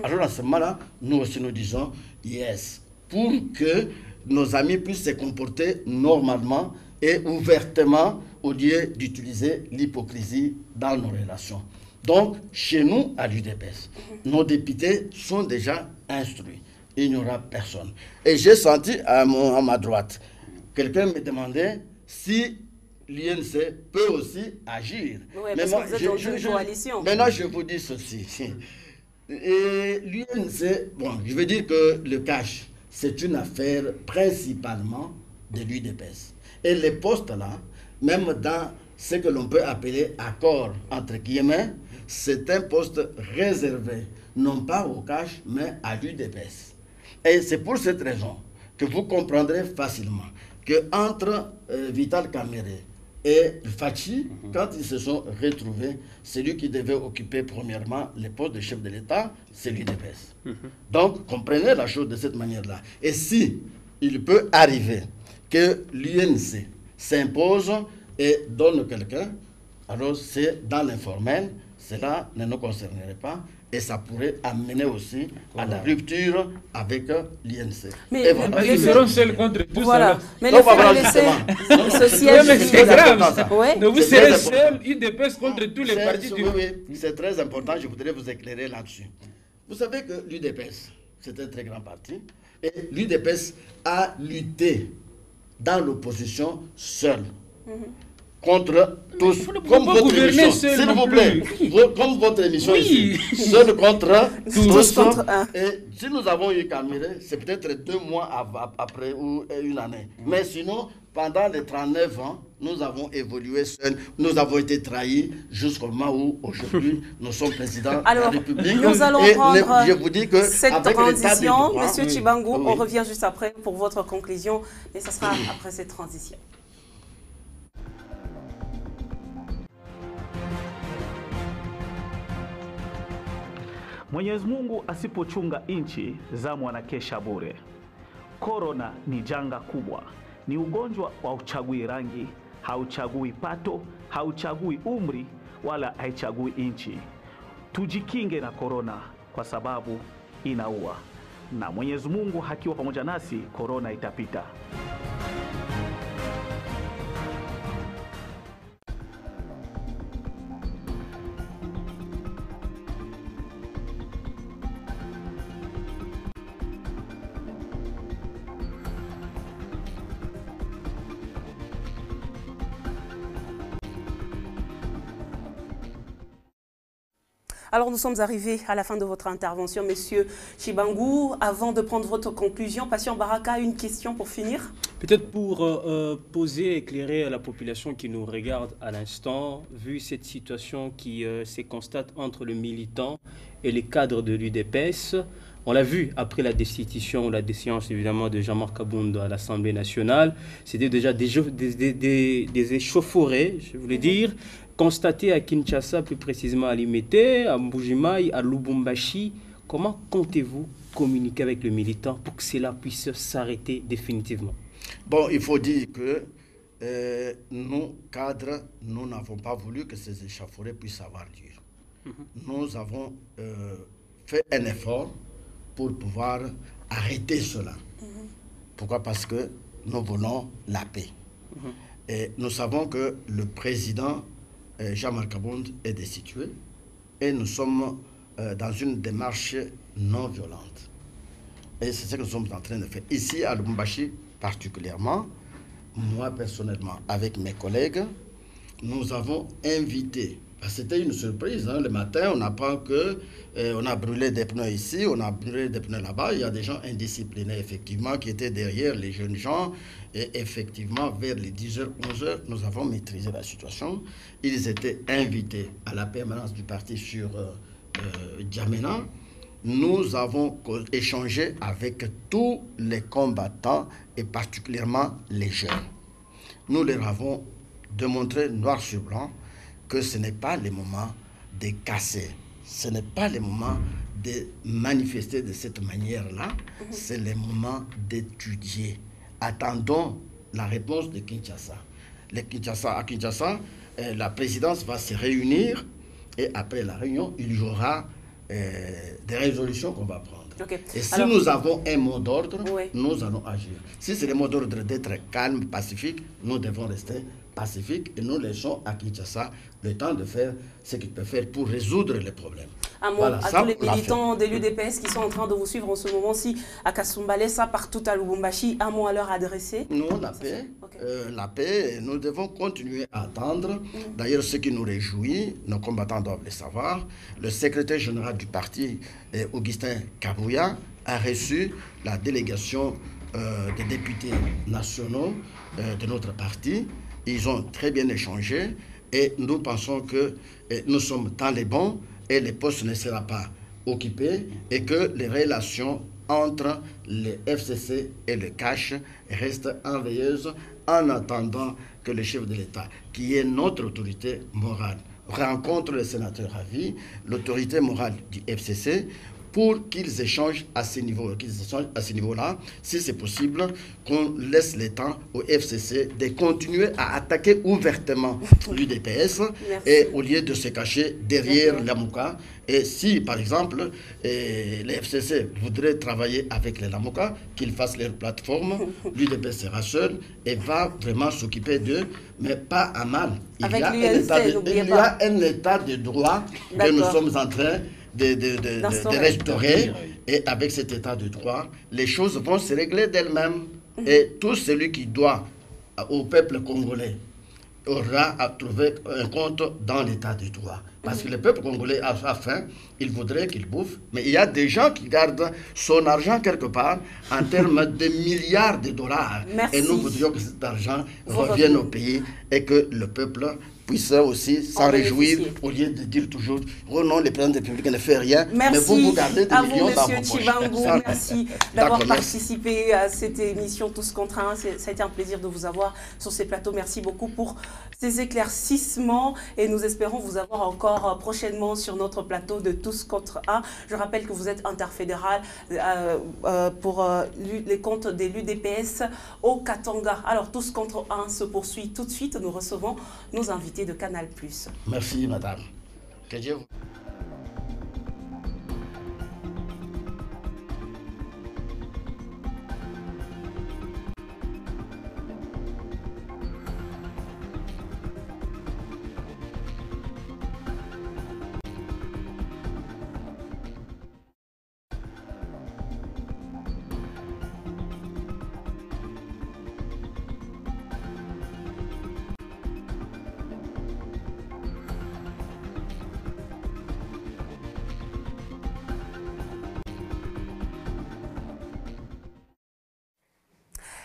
Alors à ce moment-là, nous aussi nous disons yes, pour que nos amis puissent se comporter normalement et ouvertement au lieu d'utiliser l'hypocrisie dans nos relations. Donc, chez nous, à l'UDPS, nos députés sont déjà instruits. Il n'y aura personne. Et j'ai senti à ma droite, quelqu'un me demandait si l'INC peut aussi agir. Oui, parce que vous êtes dans une coalition. Maintenant, je vous dis ceci. Et l'INC, bon, je veux dire que le cash, c'est une affaire principalement de l'UDPS. Et les postes là, même dans ce que l'on peut appeler accord entre guillemets, c'est un poste réservé, non pas au cash, mais à l'UDPS. Et c'est pour cette raison que vous comprendrez facilement qu'entre Vital Kamerhe et Fachi, quand ils se sont retrouvés, celui qui devait occuper premièrement le poste de chef de l'État, c'est l'UDPS. Donc, comprenez la chose de cette manière-là. Et si il peut arriver que l'UNC s'impose et donne quelqu'un, alors c'est dans l'informel, cela ne nous concernerait pas. Et ça pourrait amener aussi à la rupture avec l'INC. Mais voilà. Ils seront seuls contre tous. Voilà. Mais le fait de laisser ce siège... C'est grave ça. Ouais. Donc vous serez seuls, ils dépassent contre tous les partis. Oui, c'est très important. Je voudrais vous éclairer là-dessus. Vous savez que l'UDPS, c'est un très grand parti. Et l'UDPS a lutté dans l'opposition seule. Contre tous, comme votre émission, s'il vous plaît, comme votre émission ici, seul contre tous contre un. Et si nous avons eu Kamerhe, c'est peut-être 2 mois après ou 1 année. Mais sinon, pendant les 39 ans, nous avons évolué seuls, nous avons été trahis jusqu'au moment où aujourd'hui nous sommes présidents de la République. Nous allons prendre je vous dis que cette transition. Monsieur Tshibangou, on revient juste après pour votre conclusion, mais ça sera après cette transition. Mwenyezi Mungu asipochunga nchi, zamu anakesha bure. Korona ni janga kubwa, ni ugonjwa wa uchagui rangi, hauchagui pato, hauchagui umri, wala haichagui nchi. Tujikinge na korona kwa sababu inaua, na Mwenyezi Mungu hakiwa pamoja nasi, korona itapita. Alors nous sommes arrivés à la fin de votre intervention, Monsieur Tshibangou. Avant de prendre votre conclusion, Patient Baraka, une question pour finir. Peut-être pour poser, éclairer la population qui nous regarde à l'instant, vu cette situation qui se constate entre le militant et les cadres de l'UDPS. On l'a vu après la destitution, la déchéance évidemment de Jean-Marc Abounda à l'Assemblée nationale. C'était déjà des échauffourées, je voulais dire, constatées à Kinshasa, plus précisément à Limete, à Mbujimaï, à Lubumbashi, Comment comptez-vous communiquer avec le militant pour que cela puisse s'arrêter définitivement? Bon, il faut dire que nous, cadres, nous n'avons pas voulu que ces échauffourées puissent avoir lieu. Nous avons fait un effort pour pouvoir arrêter cela. Pourquoi? Parce que nous voulons la paix. Et nous savons que le président Jean-Marc Abound est destitué et nous sommes dans une démarche non violente. Et c'est ce que nous sommes en train de faire. Ici, à Lubumbashi particulièrement, moi personnellement, avec mes collègues, nous avons invité, c'était une surprise, hein, le matin, on apprend que on a brûlé des pneus ici, on a brûlé des pneus là-bas, il y a des gens indisciplinés, effectivement, qui étaient derrière les jeunes gens, et effectivement, vers les 10h, 11h, nous avons maîtrisé la situation. Ils étaient invités à la permanence du parti sur Djamena. Nous avons échangé avec tous les combattants et particulièrement les jeunes. Nous leur avons démontré noir sur blanc que ce n'est pas le moment de casser, ce n'est pas le moment de manifester de cette manière-là, c'est le moment d'étudier. Attendons la réponse de Kinshasa. À Kinshasa, la présidence va se réunir et après la réunion, il y aura des résolutions qu'on va prendre. Okay. Et si nous avons un mot d'ordre, nous allons agir. Si c'est le mot d'ordre d'être calme, pacifique, nous devons rester pacifiques et nous laissons à Kinshasa le temps de faire ce qu'il peut faire pour résoudre les problèmes. Un mot à tous les militants de l'UDPS qui sont en train de vous suivre en ce moment-ci à Kasumbalesa, partout à Lubumbashi, un mot à leur adresser? Non, la paix, nous devons continuer à attendre. D'ailleurs, ce qui nous réjouit, nos combattants doivent le savoir, le secrétaire général du parti, Augustin Kabouya, a reçu la délégation des députés nationaux de notre parti. Ils ont très bien échangé et nous pensons que nous sommes dans les bons et le poste ne sera pas occupé et que les relations entre le FCC et le CACH restent enveilleuses en attendant que le chef de l'État, qui est notre autorité morale, rencontre le sénateur à vie, l'autorité morale du FCC, pour qu'ils échangent à ce niveau-là, si c'est possible, qu'on laisse le temps au FCC de continuer à attaquer ouvertement l'UDPS et au lieu de se cacher derrière l'AMOCA. Et si, par exemple, le FCC voudrait travailler avec les LAMOCA, qu'ils fassent leur plateforme, l'UDPS sera seul et va vraiment s'occuper d'eux, mais pas à mal. Il y a un état de droit que nous sommes en train de restaurer, et avec cet état de droit, les choses vont se régler d'elles-mêmes. Et tout celui qui doit au peuple congolais aura à trouver un compte dans l'état de droit. Parce que le peuple congolais a faim, il voudrait qu'il bouffe, mais il y a des gens qui gardent son argent quelque part en termes de milliards de dollars. Merci. Et nous voudrions que cet argent revienne au pays et que le peuple puisse aussi s'en réjouir au lieu de dire toujours oh non, le président de la République ne fait rien. Merci mais vous gardez des à millions vous, dans Monsieur vos poches. Chibangu. Merci d'avoir participé à cette émission Tous contre un. Ça a été un plaisir de vous avoir sur ces plateaux. Merci beaucoup pour ces éclaircissements et nous espérons vous avoir encore prochainement sur notre plateau de Tous contre un. Je rappelle que vous êtes interfédéral pour les comptes de l'UDPS au Katanga. Alors Tous contre un se poursuit tout de suite. Nous recevons nos invités de Canal+. Merci, madame. Que Dieu vous...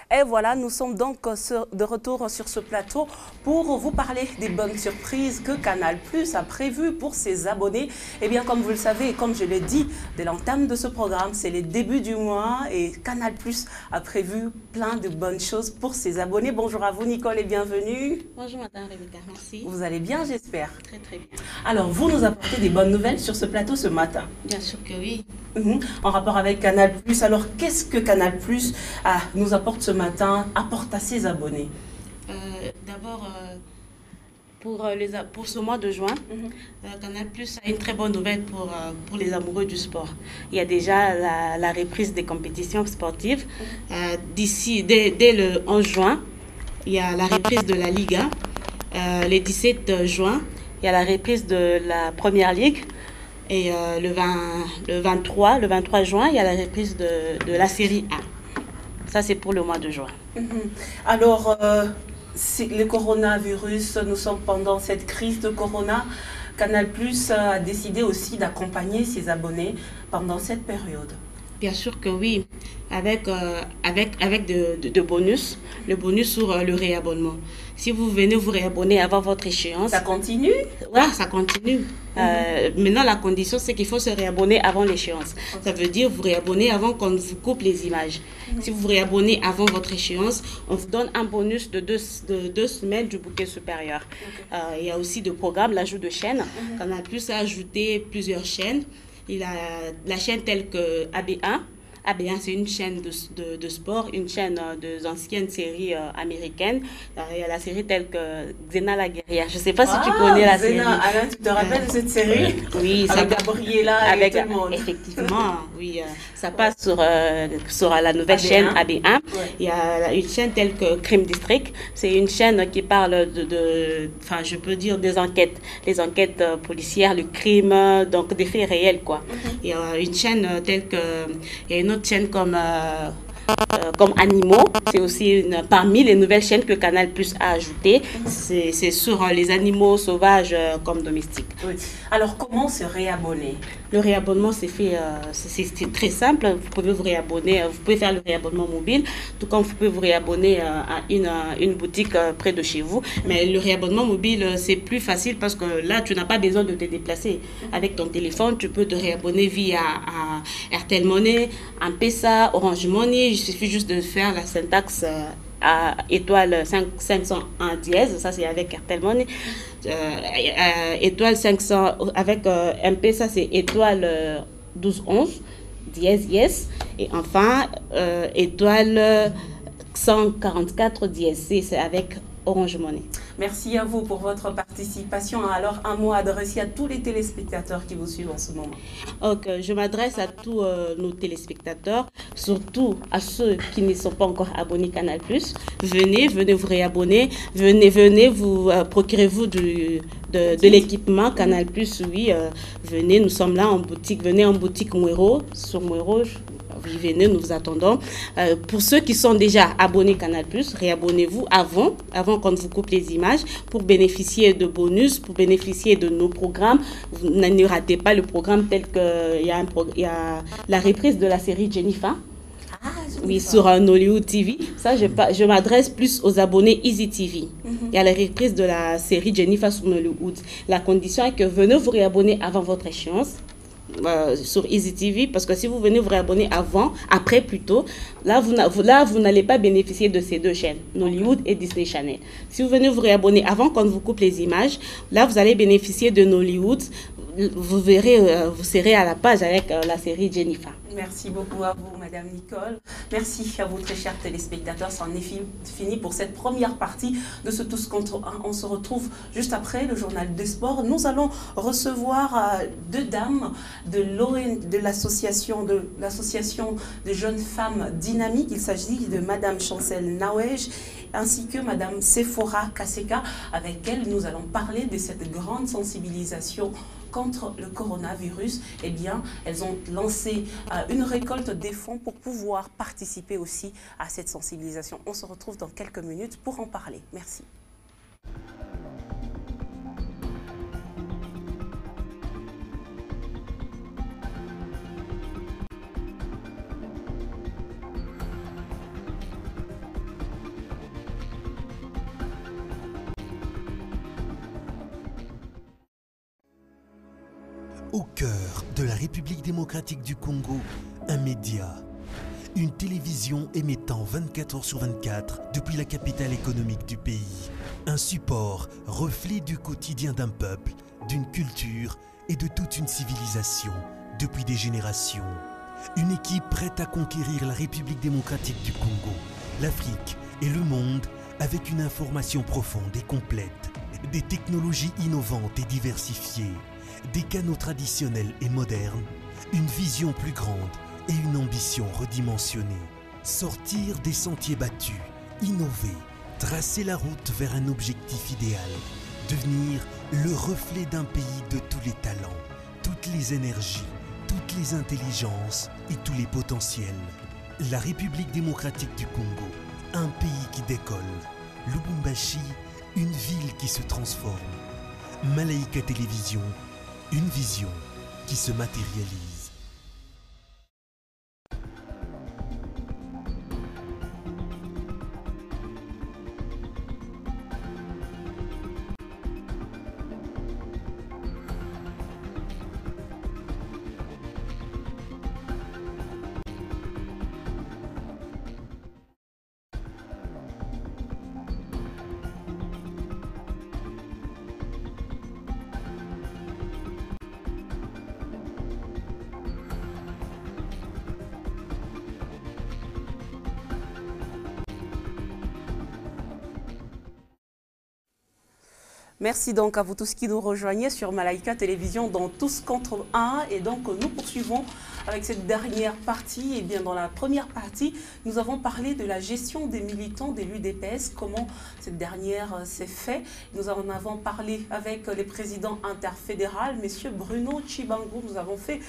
Et voilà, nous sommes donc de retour sur ce plateau pour vous parler des bonnes surprises que Canal+ a prévues pour ses abonnés. Et bien, comme vous le savez et comme je l'ai dit dès l'entame de ce programme, c'est les débuts du mois et Canal+ a prévu plein de bonnes choses pour ses abonnés. Bonjour à vous, Nicole, et bienvenue. Bonjour, Madame Rebecca, merci. Vous allez bien, j'espère? Très, très bien. Alors, vous nous apportez des bonnes nouvelles sur ce plateau ce matin? Bien sûr que oui. En rapport avec Canal+. Alors, qu'est-ce que Canal+ nous apporte ce matin, apporte à ses abonnés? D'abord, pour ce mois de juin, Canal+ a une très bonne nouvelle pour les amoureux du sport. Il y a déjà la reprise des compétitions sportives. Dès le 11 juin, il y a la reprise de la Liga. Le 17 juin, il y a la reprise de la Première Ligue. Et le 23 juin, il y a la reprise de la Série A. Ça, c'est pour le mois de juin. Alors, le coronavirus, nous sommes pendant cette crise de corona. Canal+ a décidé aussi d'accompagner ses abonnés pendant cette période. Bien sûr que oui, avec de bonus, le bonus sur le réabonnement. Si vous venez vous réabonner avant votre échéance... Ça continue? Oui, ça continue. Maintenant, la condition, c'est qu'il faut se réabonner avant l'échéance. Ça veut dire vous réabonner avant qu'on vous coupe les images. Si vous vous réabonnez avant votre échéance, on vous donne un bonus de deux semaines du bouquet supérieur. Il y a aussi des programmes, l'ajout de chaînes. Canal+ a ajouté plusieurs chaînes. Il a la chaîne telle que AB1. AB1, c'est une chaîne de sport, une chaîne des anciennes séries américaines. Il y a la série telle que Xena la guerrière. Je ne sais pas si tu connais la série. Alain, tu te rappelles de cette série? Oui. Avec Gabriella et tout le monde. Effectivement, oui. Ça passe sur la nouvelle chaîne AB1. Ouais. Il y a une chaîne telle que Crime District. C'est une chaîne qui parle enfin, je peux dire des enquêtes. Les enquêtes policières, le crime, donc des faits réels, quoi. Il y a une chaîne telle que... Il y a une autre chaîne comme Animaux, c'est aussi parmi les nouvelles chaînes que Canal+ a ajoutées. C'est sur les animaux sauvages comme domestiques. Oui. Alors, comment se réabonner? Le réabonnement, c'est très simple. Vous pouvez vous réabonner, vous pouvez faire le réabonnement mobile, tout comme vous pouvez vous réabonner à une boutique près de chez vous. Mais le réabonnement mobile, c'est plus facile parce que là, tu n'as pas besoin de te déplacer. Avec ton téléphone, tu peux te réabonner via Airtel Money, M-Pesa, Orange Money. Il suffit juste de faire la syntaxe à étoile 501 dièse, ça c'est avec Airtel Money. Étoile 500 avec M-Pesa, c'est étoile 1211 dièse yes, et enfin étoile 144 dièse, c'est avec Orange Money. Merci à vous pour votre participation. Alors, un mot adressé à tous les téléspectateurs qui vous suivent en ce moment. Okay, je m'adresse à tous nos téléspectateurs, surtout à ceux qui ne sont pas encore abonnés Canal+. Venez vous réabonner, venez vous procurez-vous de l'équipement Canal+. Oui, venez, nous sommes là en boutique. Venez en boutique Mouero, sur Mouero. Oui, venez, nous vous attendons. Pour ceux qui sont déjà abonnés Canal+, réabonnez-vous avant qu'on vous coupe les images pour bénéficier de bonus, pour bénéficier de nos programmes. Vous ne ratez pas le programme tel que il y a la reprise de la série Jennifer. Oui, sur Nollywood TV. Ça, je m'adresse plus aux abonnés Easy TV. Il y a la reprise de la série Jennifer sur Nollywood. La condition est que venez vous réabonner avant votre échéance. Sur Easy TV, parce que si vous venez vous réabonner après plutôt, là vous n'allez pas bénéficier de ces deux chaînes, Nollywood et Disney Channel. Si vous venez vous réabonner avant qu'on vous coupe les images, là vous allez bénéficier de Nollywood. Vous verrez, vous serez à la page avec la série Jennifer. Merci beaucoup à vous, Madame Nicole. Merci à vous, très chers téléspectateurs. C'en est fini pour cette première partie de ce Tous contre 1. On se retrouve juste après le journal des sports. Nous allons recevoir deux dames de l'association des jeunes femmes dynamiques. Il s'agit de Madame Chancel Nawej ainsi que Madame Sephora Kaseka. Avec elle, nous allons parler de cette grande sensibilisation contre le coronavirus. Eh bien, elles ont lancé une récolte des fonds pour pouvoir participer aussi à cette sensibilisation. On se retrouve dans quelques minutes pour en parler. Merci. Au cœur de la République démocratique du Congo, un média, une télévision émettant 24 heures sur 24 depuis la capitale économique du pays. Un support, reflet du quotidien d'un peuple, d'une culture et de toute une civilisation, depuis des générations. Une équipe prête à conquérir la République démocratique du Congo, l'Afrique et le monde avec une information profonde et complète, des technologies innovantes et diversifiées, des canaux traditionnels et modernes, une vision plus grande et une ambition redimensionnée. Sortir des sentiers battus, innover, tracer la route vers un objectif idéal, devenir le reflet d'un pays de tous les talents, toutes les énergies, toutes les intelligences et tous les potentiels. La République démocratique du Congo, un pays qui décolle. Lubumbashi, une ville qui se transforme. Malaika Télévision, une vision qui se matérialise. Merci donc à vous tous qui nous rejoignez sur Malaika Télévision dans Tous contre 1. Et donc nous poursuivons avec cette dernière partie. Et bien dans la première partie, nous avons parlé de la gestion des militants de l'UDPS, comment cette dernière s'est faite. Nous en avons parlé avec le président interfédéral, M. Bruno Chibangu. Nous avons fait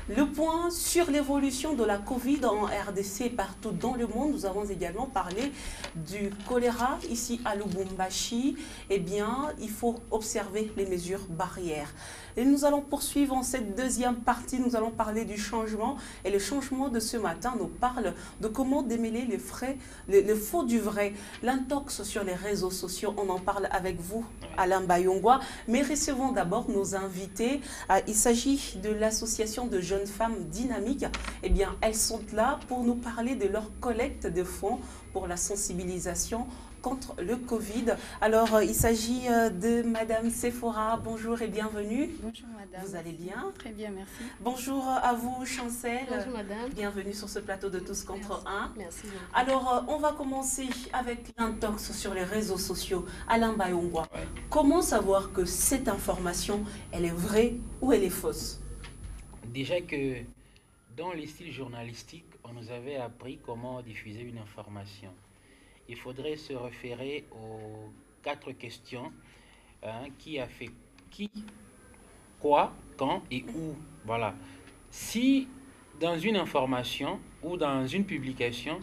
le point sur l'évolution de la Covid en RDC et partout dans le monde. Nous avons également parlé du choléra ici à Lubumbashi. Eh bien, il faut observer les mesures barrières. Et nous allons poursuivre en cette deuxième partie. Nous allons parler du changement. Et le changement de ce matin nous parle de comment démêler le faux du vrai. L'intox sur les réseaux sociaux, on en parle avec vous, Alain Bayongwa. Mais recevons d'abord nos invités. Il s'agit de l'association de jeunes femmes dynamiques. Eh bien, elles sont là pour nous parler de leur collecte de fonds pour la sensibilisation contre le Covid. Alors, il s'agit de Madame Sephora. Bonjour et bienvenue. Bonjour Madame. Vous allez bien? Très bien, merci. Bonjour à vous, Chancel. Bonjour Madame. Bienvenue sur ce plateau de Tous contre 1. Merci. Alors, on va commencer avec l'intox sur les réseaux sociaux. Alain Bayongwa, comment savoir que cette information, elle est vraie ou elle est fausse? Déjà que dans les styles journalistiques, on nous avait appris comment diffuser une information. Il faudrait se référer aux 4 questions. Qui a fait qui, quoi, quand et où. Voilà. Si dans une information ou dans une publication,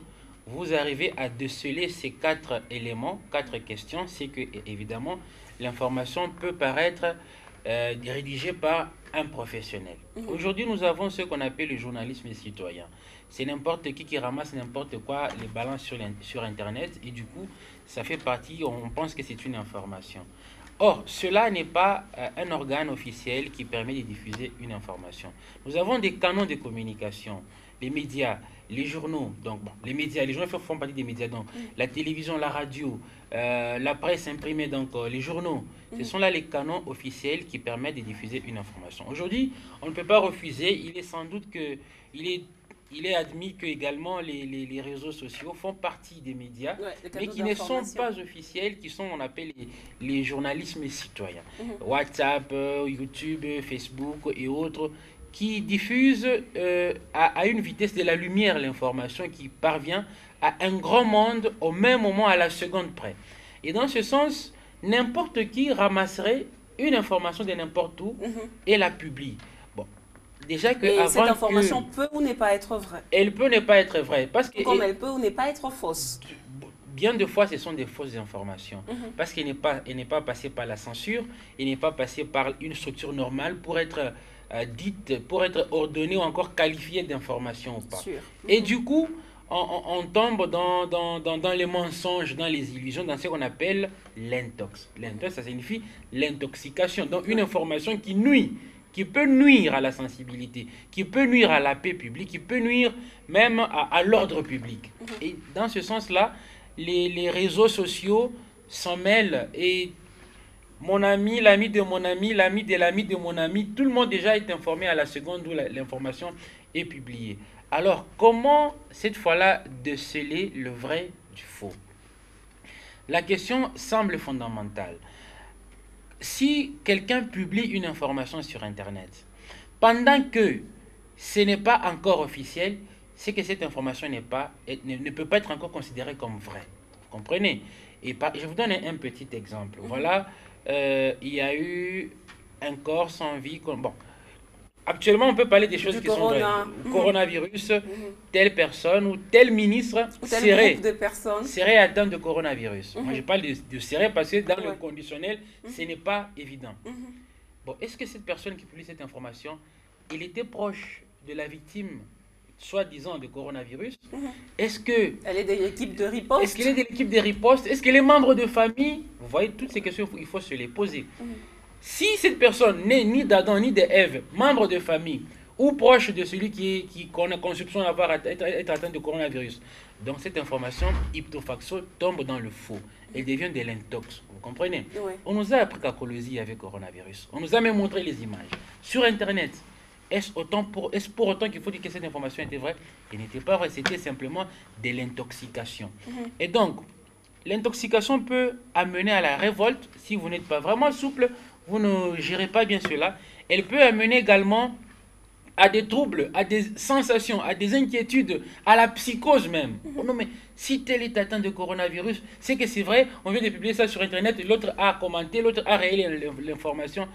vous arrivez à déceler ces 4 éléments, 4 questions, c'est que évidemment l'information peut paraître rédigée par un professionnel. Aujourd'hui, nous avons ce qu'on appelle le journalisme citoyen. C'est n'importe qui ramasse n'importe quoi, les balance sur Internet, et du coup, ça fait partie, on pense que c'est une information. Or, cela n'est pas un organe officiel qui permet de diffuser une information. Nous avons des canaux de communication, les médias, les journaux. Donc, bon, les journaux font partie des médias. Donc, la télévision, la radio, la presse imprimée, donc les journaux. Ce sont là les canaux officiels qui permettent de diffuser une information. Aujourd'hui, on ne peut pas refuser. Il est sans doute que il est admis que également les réseaux sociaux font partie des médias, mais qui ne sont pas officiels, qui sont, on appelle les journalismes citoyens. WhatsApp, YouTube, Facebook et autres, qui diffusent à une vitesse de la lumière l'information qui parvient à un grand monde au même moment, à la seconde près. Et dans ce sens, n'importe qui ramasserait une information de n'importe où et la publie. Bon, déjà que et cette information peut ou n'est pas être vraie. Elle peut ne pas être vraie. Parce que, comme elle peut ou n'est pas être fausse. Bien de fois, ce sont des fausses informations. Parce qu'elle n'est pas passée par la censure, elle n'est pas passée par une structure normale pour être dite, pour être ordonnée ou encore qualifiée d'information ou pas. Et du coup, on tombe dans les mensonges, dans les illusions, dans ce qu'on appelle l'intox. L'intox, ça signifie l'intoxication. Donc une information qui nuit, qui peut nuire à la sensibilité, qui peut nuire à la paix publique, qui peut nuire même à l'ordre public. Et dans ce sens-là, les réseaux sociaux s'en mêlent et mon ami, l'ami de mon ami, l'ami de l'ami de mon ami, tout le monde déjà est informé à la seconde où l'information est publiée. Alors, comment, cette fois-là, déceler le vrai du faux? La question semble fondamentale. Si quelqu'un publie une information sur Internet, pendant que ce n'est pas encore officiel, c'est que cette information ne peut pas être encore considérée comme vraie. Vous comprenez? Et je vous donne un petit exemple. Voilà, il y a eu un corps sans vie. Bon, actuellement, on peut parler des choses qui sont vraies. Coronavirus, telle personne ou tel ministre serait atteint de coronavirus. Moi, je parle de serait parce que dans le conditionnel, ce n'est pas évident. Bon, est-ce que cette personne qui publie cette information, il était proche de la victime, soi-disant, de coronavirus? Est-ce que... Elle est de l'équipe de riposte? Est-ce qu'elle est de l'équipe de riposte? Est-ce qu'elle est membre de famille? Vous voyez, toutes ces questions, il faut se les poser. Si cette personne n'est ni d'Adam ni d'Ève, membre de famille, ou proche de celui qu'on a soupçonne être atteint de coronavirus, donc cette information, ipso facto, tombe dans le faux. Elle devient de l'intox. Vous comprenez? On nous a appris qu'à Colosie, il y avait coronavirus. On nous a même montré les images. Sur Internet, est-ce pour autant qu'il faut dire que cette information était vraie? Elle n'était pas vraie, c'était simplement de l'intoxication. Et donc, l'intoxication peut amener à la révolte si vous n'êtes pas vraiment souple. Vous ne gérez pas bien cela. Elle peut amener également à des troubles, à des sensations, à des inquiétudes, à la psychose même. Oh non, mais si tel est atteint de coronavirus, c'est que c'est vrai, on vient de publier ça sur Internet, l'autre a commenté, l'autre a révélé l'information.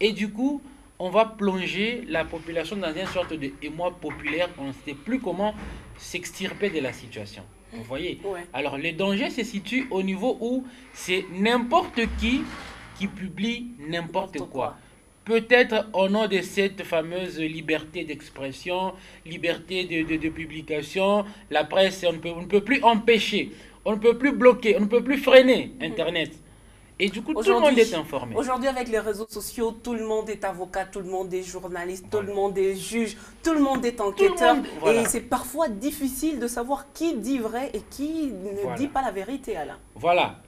Et du coup, on va plonger la population dans une sorte d'émoi populaire. On ne sait plus comment s'extirper de la situation. Vous voyez? Alors, le danger se situe au niveau où c'est n'importe qui publie n'importe quoi. Peut-être au nom de cette fameuse liberté d'expression, liberté de publication, la presse, on ne peut plus empêcher, on ne peut plus bloquer, on ne peut plus freiner Internet. Et du coup, tout le monde est informé. Aujourd'hui, avec les réseaux sociaux, tout le monde est avocat, tout le monde est journaliste, tout le monde est juge, tout le monde est enquêteur. Et c'est parfois difficile de savoir qui dit vrai et qui ne dit pas la vérité, Alain. Voilà.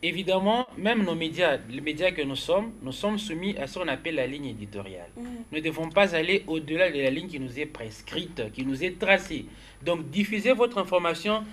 Évidemment, même nos médias, les médias que nous sommes soumis à ce qu'on appelle la ligne éditoriale. Nous ne devons pas aller au-delà de la ligne qui nous est prescrite, qui nous est tracée. Donc, diffusez votre information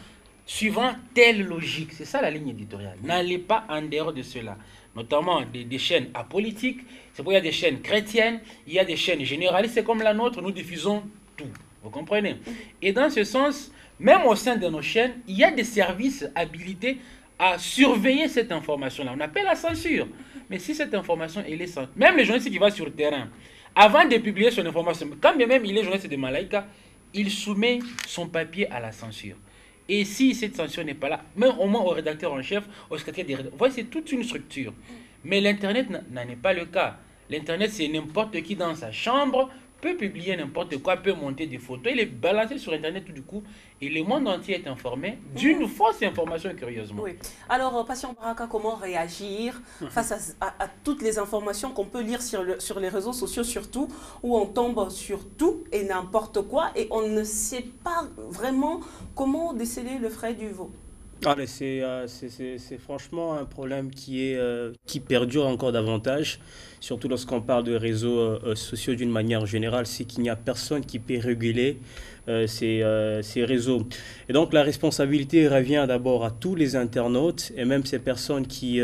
suivant telle logique. C'est ça la ligne éditoriale. N'allez pas en dehors de cela. Notamment des chaînes apolitiques. C'est pourquoi il y a des chaînes chrétiennes, il y a des chaînes généralistes comme la nôtre. Nous diffusons tout. Vous comprenez? Et dans ce sens, même au sein de nos chaînes, il y a des services habilités à surveiller cette information-là. On appelle la censure. Mais si cette information, elle est censurée, même les journalistes qui vont sur le terrain, avant de publier son information, quand bien même il est journaliste de Malaika, il soumet son papier à la censure. Et si cette censure n'est pas là, même au moins au rédacteur en chef, au secrétaire des rédacteurs, vous voyez, c'est toute une structure. Mais l'Internet n'en est pas le cas. L'Internet, c'est n'importe qui dans sa chambre peut publier n'importe quoi, peut monter des photos, il est balancé sur Internet tout du coup, et le monde entier est informé d'une fausse information, curieusement. Oui. Alors, Patient Baraka, comment réagir face à toutes les informations qu'on peut lire sur les réseaux sociaux, surtout, où on tombe sur tout et n'importe quoi, et on ne sait pas vraiment comment déceler le vrai du veau? C'est franchement un problème qui perdure encore davantage, surtout lorsqu'on parle de réseaux sociaux d'une manière générale, c'est qu'il n'y a personne qui peut réguler ces réseaux. Et donc la responsabilité revient d'abord à tous les internautes et même ces personnes qui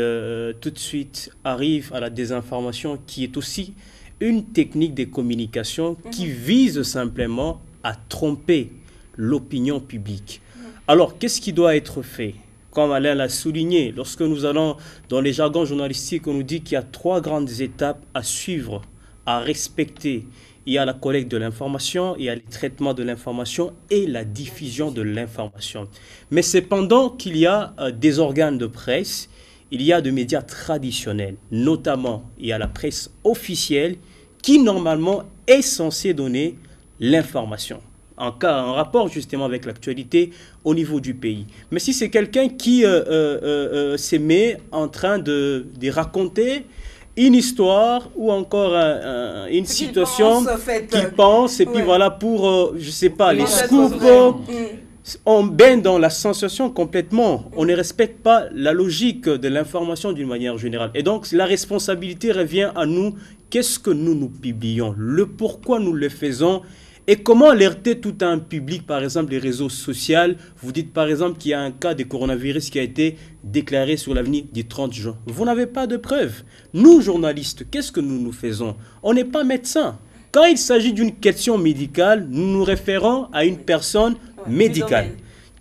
tout de suite arrivent à la désinformation, qui est aussi une technique de communication qui vise simplement à tromper l'opinion publique. Alors, qu'est-ce qui doit être fait? Comme Alain l'a souligné, lorsque nous allons dans les jargons journalistiques, on nous dit qu'il y a 3 grandes étapes à suivre, à respecter. Il y a la collecte de l'information, il y a le traitement de l'information et la diffusion de l'information. Mais cependant qu'il y a des organes de presse, il y a des médias traditionnels, notamment il y a la presse officielle qui normalement est censée donner l'information. En rapport justement avec l'actualité au niveau du pays. Mais si c'est quelqu'un qui se met en train de raconter une histoire ou encore une situation qu'il pense, et puis voilà pour, je sais pas, les scoops, on baigne dans la sensation complètement. On ne respecte pas la logique de l'information d'une manière générale. Et donc, la responsabilité revient à nous. Qu'est-ce que nous publions? Le pourquoi nous le faisons? Et comment alerter tout un public, par exemple les réseaux sociaux? Vous dites par exemple qu'il y a un cas de coronavirus qui a été déclaré sur l'avenir du 30 juin. Vous n'avez pas de preuves. Nous, journalistes, qu'est-ce que nous faisons? On n'est pas médecins. Quand il s'agit d'une question médicale, nous nous référons à une personne médicale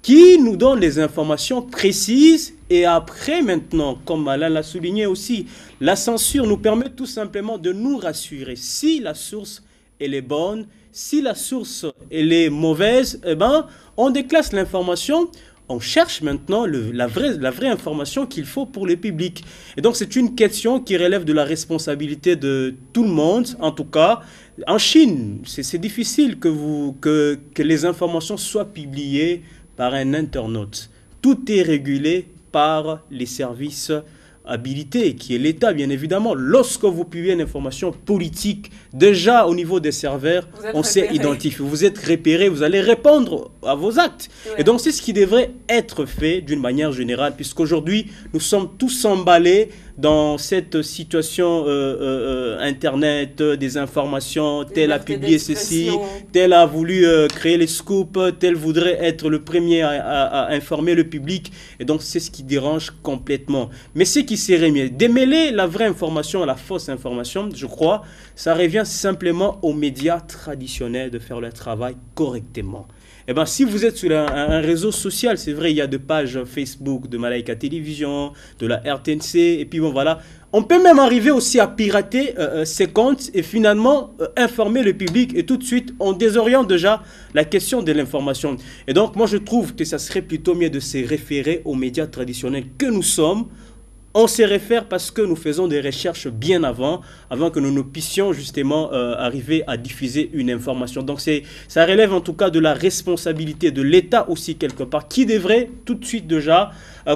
qui nous donne les informations précises. Et après, maintenant, comme Alain l'a souligné aussi, la censure nous permet tout simplement de nous rassurer. Si la source elle est bonne, si la source elle est mauvaise, eh ben, on déclasse l'information. On cherche maintenant la vraie information qu'il faut pour le public. Et donc, c'est une question qui relève de la responsabilité de tout le monde. En tout cas, en Chine, c'est difficile que les informations soient publiées par un internaute. Tout est régulé par les services habilités, qui est l'État, bien évidemment. Lorsque vous publiez une information politique, déjà au niveau des serveurs, on sait identifier. Vous êtes repéré, vous allez répondre à vos actes. Ouais. Et donc, c'est ce qui devrait être fait d'une manière générale, puisqu'aujourd'hui, nous sommes tous emballés dans cette situation Internet, des informations, tel a publié ceci, tel a voulu créer les scoops, tel voudrait être le premier à informer le public. Et donc, c'est ce qui dérange complètement. Mais ce qui serait mieux, démêler la vraie information à la fausse information, je crois, ça revient simplement aux médias traditionnels de faire leur travail correctement. Eh bien, si vous êtes sur un réseau social, c'est vrai, il y a des pages Facebook de Malaika Télévision, de la RTNC, et puis bon, voilà. On peut même arriver aussi à pirater ces comptes et finalement informer le public. Et tout de suite, on désoriente déjà la question de l'information. Et donc, moi, je trouve que ça serait plutôt mieux de se référer aux médias traditionnels que nous sommes. On se réfère parce que nous faisons des recherches bien avant que nous puissions justement arriver à diffuser une information. Donc ça relève en tout cas de la responsabilité de l'État aussi quelque part, qui devrait tout de suite déjà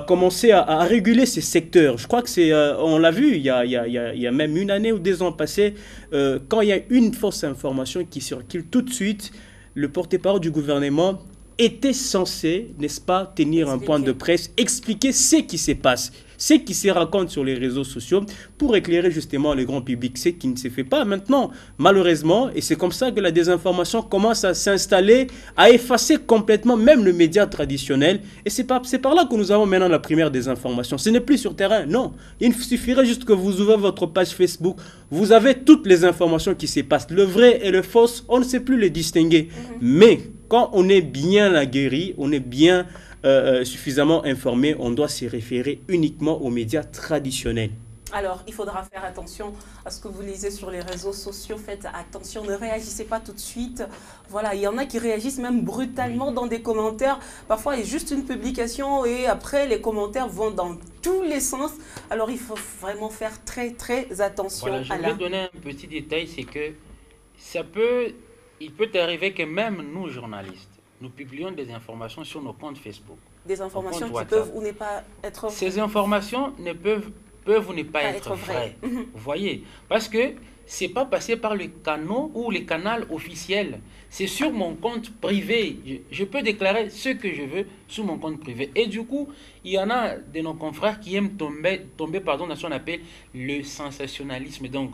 commencer à réguler ces secteurs. Je crois que c'est, on l'a vu, il y a même une année ou 2 ans passés, quand il y a une fausse information qui circule, tout de suite, le porte-parole du gouvernement était censé, n'est-ce pas, tenir un point de presse, expliquer ce qui se passe, ce qui se raconte sur les réseaux sociaux pour éclairer justement le grand public, ce qui ne se fait pas maintenant, malheureusement, et c'est comme ça que la désinformation commence à s'installer, à effacer complètement même le média traditionnel, et c'est par là que nous avons maintenant la primaire désinformation. Ce n'est plus sur terrain, non, il suffirait juste que vous ouvrez votre page Facebook, vous avez toutes les informations qui se passent, le vrai et le faux, on ne sait plus les distinguer, mais quand on est bien aguerri, on est bien suffisamment informé, on doit se référer uniquement aux médias traditionnels. Alors, il faudra faire attention à ce que vous lisez sur les réseaux sociaux. Faites attention, ne réagissez pas tout de suite. Voilà, il y en a qui réagissent même brutalement dans des commentaires. Parfois, il y a juste une publication et après, les commentaires vont dans tous les sens. Alors, il faut vraiment faire très, très attention. Voilà, je vais donner un petit détail, c'est que il peut arriver que même nous, journalistes, nous publions des informations sur nos comptes Facebook. Des informations qui peuvent ou ne pas être vraies. Ces informations peuvent ou ne pas être vraies. Vous voyez, parce que ce n'est pas passé par le canal ou les canaux officiels. C'est sur mon compte privé. Je peux déclarer ce que je veux sur mon compte privé. Et du coup, il y en a de nos confrères qui aiment tomber dans ce qu'on appelle le sensationnalisme. Donc,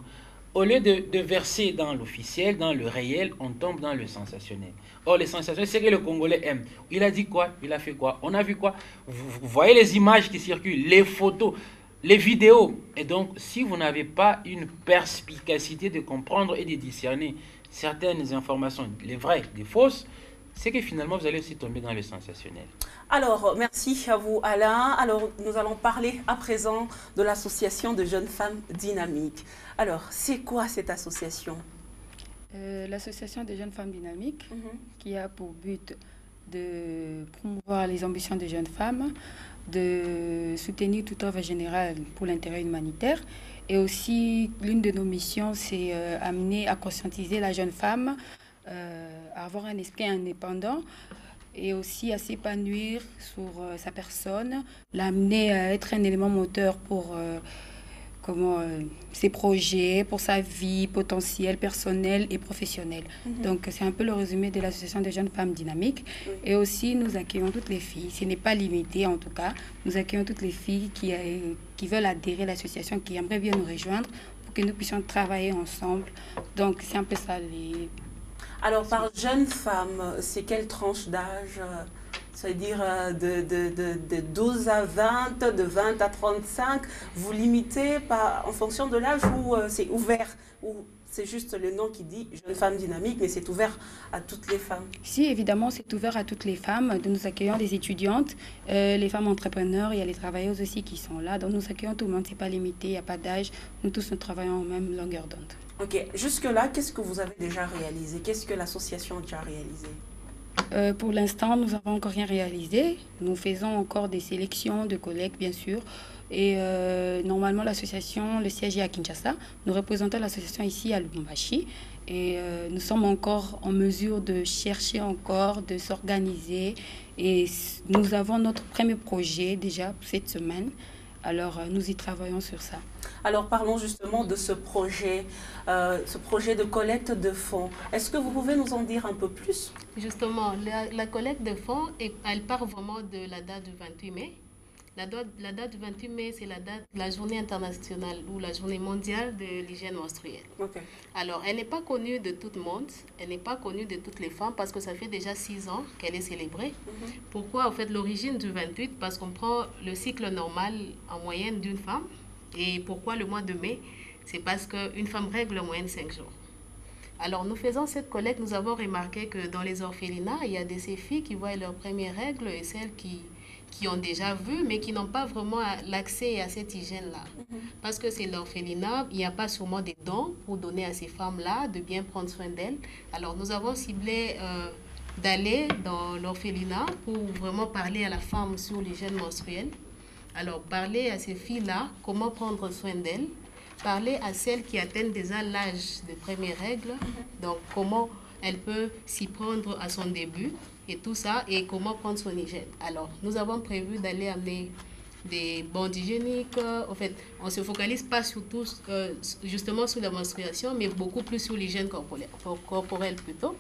au lieu de verser dans l'officiel, dans le réel, on tombe dans le sensationnel. Or, le sensationnel, c'est que le Congolais aime. Il a dit quoi? Il a fait quoi? On a vu quoi? Vous voyez les images qui circulent, les photos, les vidéos. Et donc, si vous n'avez pas une perspicacité de comprendre et de discerner certaines informations, les vraies, les fausses, c'est que finalement, vous allez aussi tomber dans le sensationnel. Alors, merci à vous, Alain. Alors, nous allons parler à présent de l'association de jeunes femmes dynamiques. Alors, c'est quoi cette association? L'association des jeunes femmes dynamiques, qui a pour but de promouvoir les ambitions des jeunes femmes, de soutenir toute œuvre générale pour l'intérêt humanitaire. Et aussi, l'une de nos missions, c'est amener à conscientiser la jeune femme, à avoir un esprit indépendant et aussi à s'épanouir sur sa personne, l'amener à être un élément moteur pour ses projets, pour sa vie potentielle, personnelle et professionnelle. Donc, c'est un peu le résumé de l'association des jeunes femmes dynamiques. Et aussi, nous accueillons toutes les filles. Ce n'est pas limité, en tout cas. Nous accueillons toutes les filles qui veulent adhérer à l'association, qui aimeraient bien nous rejoindre pour que nous puissions travailler ensemble. Donc, c'est un peu ça. Alors, par jeune femme, c'est quelle tranche d'âge? C'est-à-dire de 12 à 20, de 20 à 35, vous limitez en fonction de l'âge ou c'est ouvert, ou c'est juste le nom qui dit jeune femme dynamique, mais c'est ouvert à toutes les femmes? Si, évidemment, c'est ouvert à toutes les femmes. Nous accueillons des étudiantes, les femmes entrepreneurs, il y a les travailleuses aussi qui sont là. Donc nous accueillons tout le monde, ce n'est pas limité, il n'y a pas d'âge. Nous tous, nous travaillons en même longueur d'onde. Ok, jusque-là, qu'est-ce que vous avez déjà réalisé? Qu'est-ce que l'association a déjà réalisé? Pour l'instant, nous n'avons encore rien réalisé. Nous faisons encore des sélections de collègues, bien sûr. Et normalement, l'association, le siège est à Kinshasa. Nous représentons l'association ici à Lubumbashi. Et nous sommes encore en mesure de chercher encore, de s'organiser. Et nous avons notre premier projet déjà cette semaine. Alors, nous y travaillons sur ça. Alors, parlons justement de ce projet de collecte de fonds. Est-ce que vous pouvez nous en dire un peu plus? Justement, la collecte de fonds, elle part vraiment de la date du 28 mai. La date du 28 mai, c'est la date de la journée internationale ou la journée mondiale de l'hygiène menstruelle. Okay. Alors, elle n'est pas connue de tout le monde, elle n'est pas connue de toutes les femmes parce que ça fait déjà 6 ans qu'elle est célébrée. Pourquoi, en fait, l'origine du 28? Parce qu'on prend le cycle normal en moyenne d'une femme. Et pourquoi le mois de mai? C'est parce qu'une femme règle en moyenne 5 jours. Alors, nous faisons cette collecte, nous avons remarqué que dans les orphelinats, il y a ces filles qui voient leurs premières règles et celles qui ont déjà vu, mais qui n'ont pas vraiment l'accès à cette hygiène-là. Parce que c'est l'orphelinat, il n'y a pas sûrement des dons pour donner à ces femmes-là de bien prendre soin d'elles. Alors, nous avons ciblé d'aller dans l'orphelinat pour vraiment parler à la femme sur l'hygiène menstruelle. Alors, parler à ces filles-là, comment prendre soin d'elles, parler à celles qui atteignent déjà l'âge de premières règles, donc comment elle peut s'y prendre à son début et tout ça, et comment prendre son hygiène. Alors, nous avons prévu d'aller amener des bandes hygiéniques. En fait, on ne se focalise pas surtout justement sur la menstruation, mais beaucoup plus sur l'hygiène corporelle plutôt.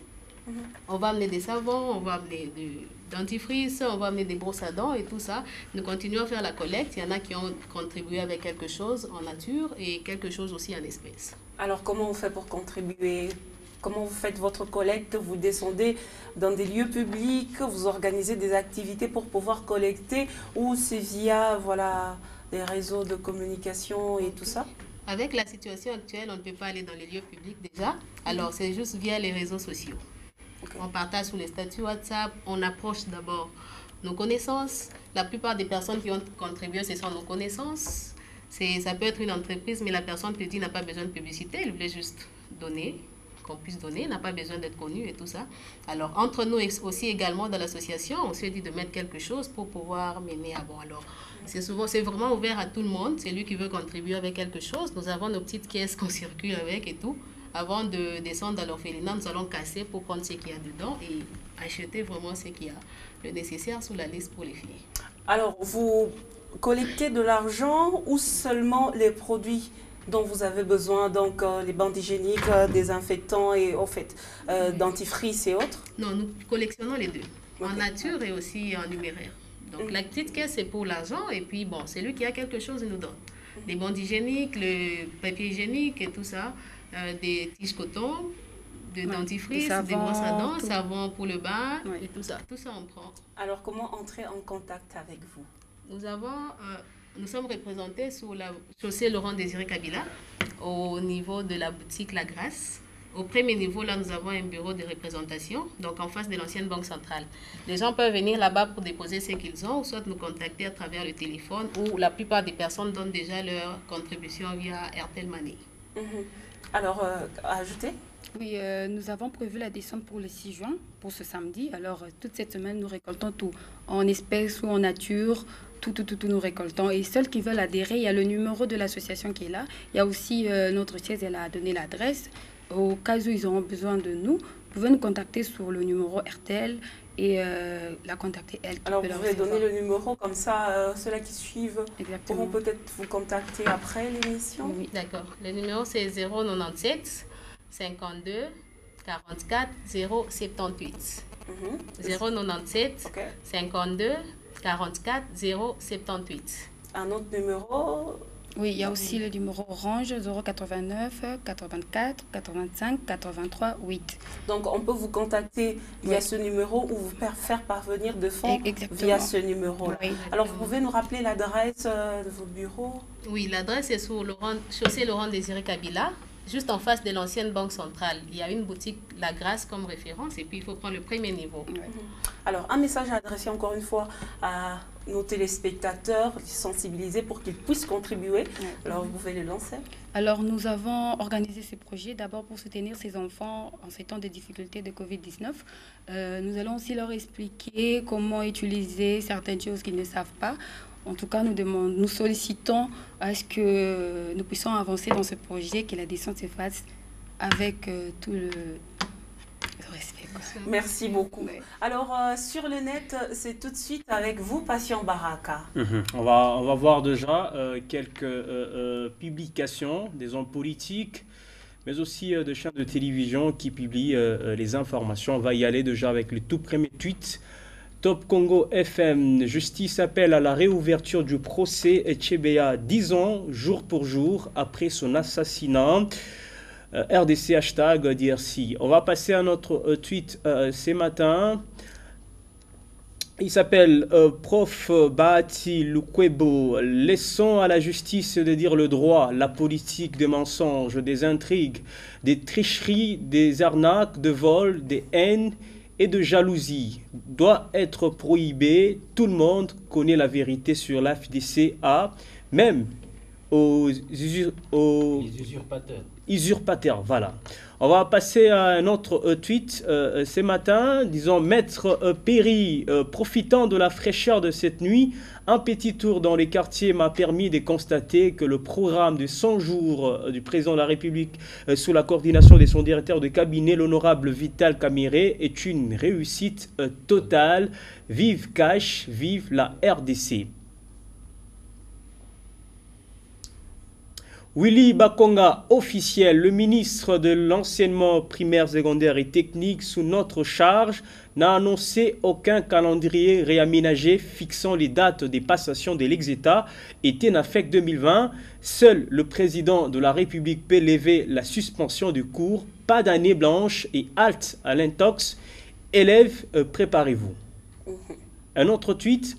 On va amener des savons, on va amener du dentifrice, on va amener des brosses à dents et tout ça. Nous continuons à faire la collecte. Il y en a qui ont contribué avec quelque chose en nature et quelque chose aussi en espèces. Alors, comment on fait pour contribuer? Comment vous faites votre collecte? Vous descendez dans des lieux publics, vous organisez des activités pour pouvoir collecter, ou c'est via des réseaux de communication et tout ça? Avec la situation actuelle, on ne peut pas aller dans les lieux publics déjà. Alors, c'est juste via les réseaux sociaux. Okay. On partage sur les statuts WhatsApp, on approche d'abord nos connaissances. La plupart des personnes qui ont contribué, ce sont nos connaissances. Ça peut être une entreprise, mais la personne peut dire n'a pas besoin de publicité, elle voulait juste donner, qu'on puisse donner, n'a pas besoin d'être connue et tout ça. Alors, entre nous aussi également dans l'association, on s'est dit de mettre quelque chose pour pouvoir mener à bon. Alors, c'est vraiment ouvert à tout le monde. C'est lui qui veut contribuer avec quelque chose. Nous avons nos petites caisses qu'on circule avec et tout. Avant de descendre dans l'orphelinat, nous allons casser pour prendre ce qu'il y a dedans et acheter vraiment ce qu'il y a le nécessaire sur la liste pour les filles. Alors, vous collectez de l'argent ou seulement les produits dont vous avez besoin, donc les bandes hygiéniques, désinfectants et dentifrice et autres? Non, nous collectionnons les deux, en nature et aussi en numéraire. Donc la petite caisse, c'est pour l'argent et puis bon, c'est lui qui a quelque chose, il nous donne. Les bandes hygiéniques, le papier hygiénique et tout ça, des tiges coton, de dentifrice, des brosses à dents, savon pour le bain et tout ça. Tout ça, on prend. Alors, comment entrer en contact avec vous? Nous sommes représentés sur la chaussée Laurent-Désiré Kabila, au niveau de la boutique La Grâce. Au premier niveau, là, nous avons un bureau de représentation, donc en face de l'ancienne banque centrale. Les gens peuvent venir là-bas pour déposer ce qu'ils ont, ou soit nous contacter à travers le téléphone, où la plupart des personnes donnent déjà leur contribution via Airtel Money. Alors, à ajouter? Oui, nous avons prévu la descente pour le 6 juin, pour ce samedi. Alors, toute cette semaine, nous récoltons tout, en espèces ou en nature. Tout, nous récoltons. Et ceux qui veulent adhérer, il y a le numéro de l'association qui est là. Il y a aussi notre siège, elle a donné l'adresse. Au cas où ils auront besoin de nous, vous pouvez nous contacter sur le numéro RTL et la contacter elle. Alors vous pouvez donner le numéro, comme ça ceux-là qui suivent pourront peut-être vous contacter après l'émission. Oui, d'accord. Le numéro c'est 097 52 44 078. 097 52 44 078. Un autre numéro? Oui, il y a aussi le numéro orange 089 84 85 83 8. Donc on peut vous contacter via ce numéro ou vous faire parvenir de fonds via ce numéro-là. Oui. Alors vous pouvez nous rappeler l'adresse de votre bureau? Oui, l'adresse est sur chaussée Laurent Désiré Kabila, juste en face de l'ancienne banque centrale. Il y a une boutique La Grâce comme référence et puis il faut prendre le premier niveau. Oui. Alors un message à adresser encore une fois à nos téléspectateurs, sensibiliser pour qu'ils puissent contribuer. Alors vous pouvez le lancer. Alors nous avons organisé ce projet d'abord pour soutenir ces enfants en ces temps de difficultés de Covid-19. Nous allons aussi leur expliquer comment utiliser certaines choses qu'ils ne savent pas. En tout cas, nous sollicitons à ce que nous puissions avancer dans ce projet, que la descente se fasse avec tout le respect. Merci beaucoup. Oui. Alors, sur le net, c'est tout de suite avec vous, Patient Baraka. On va voir déjà quelques publications des hommes politiques, mais aussi de chaînes de télévision qui publient les informations. On va y aller déjà avec le tout premier tweet. Top Congo FM, justice appelle à la réouverture du procès Etchebea 10 ans, jour pour jour, après son assassinat. RDC hashtag DRC. On va passer à notre tweet ce matin. Il s'appelle Prof Bahati Lukwebo. Laissons à la justice de dire le droit, la politique des mensonges, des intrigues, des tricheries, des arnaques, de vols, des haines et de jalousie doit être prohibée. Tout le monde connaît la vérité sur la FDCA, même aux usurpateurs. Voilà. On va passer à un autre tweet ce matin. Disons, Maître Perry, profitant de la fraîcheur de cette nuit, un petit tour dans les quartiers m'a permis de constater que le programme de 100 jours du président de la République sous la coordination de son directeur de cabinet, l'honorable Vital Kamerhe, est une réussite totale. Vive Cash, vive la RDC. Willy Bakonga, officiel, le ministre de l'enseignement primaire, secondaire et technique sous notre charge, n'a annoncé aucun calendrier réaménagé fixant les dates des passations de l'exétat et TENAFEC 2020. Seul le président de la République peut lever la suspension du cours. Pas d'année blanche et halte à l'intox. Élèves, préparez-vous. Un autre tweet.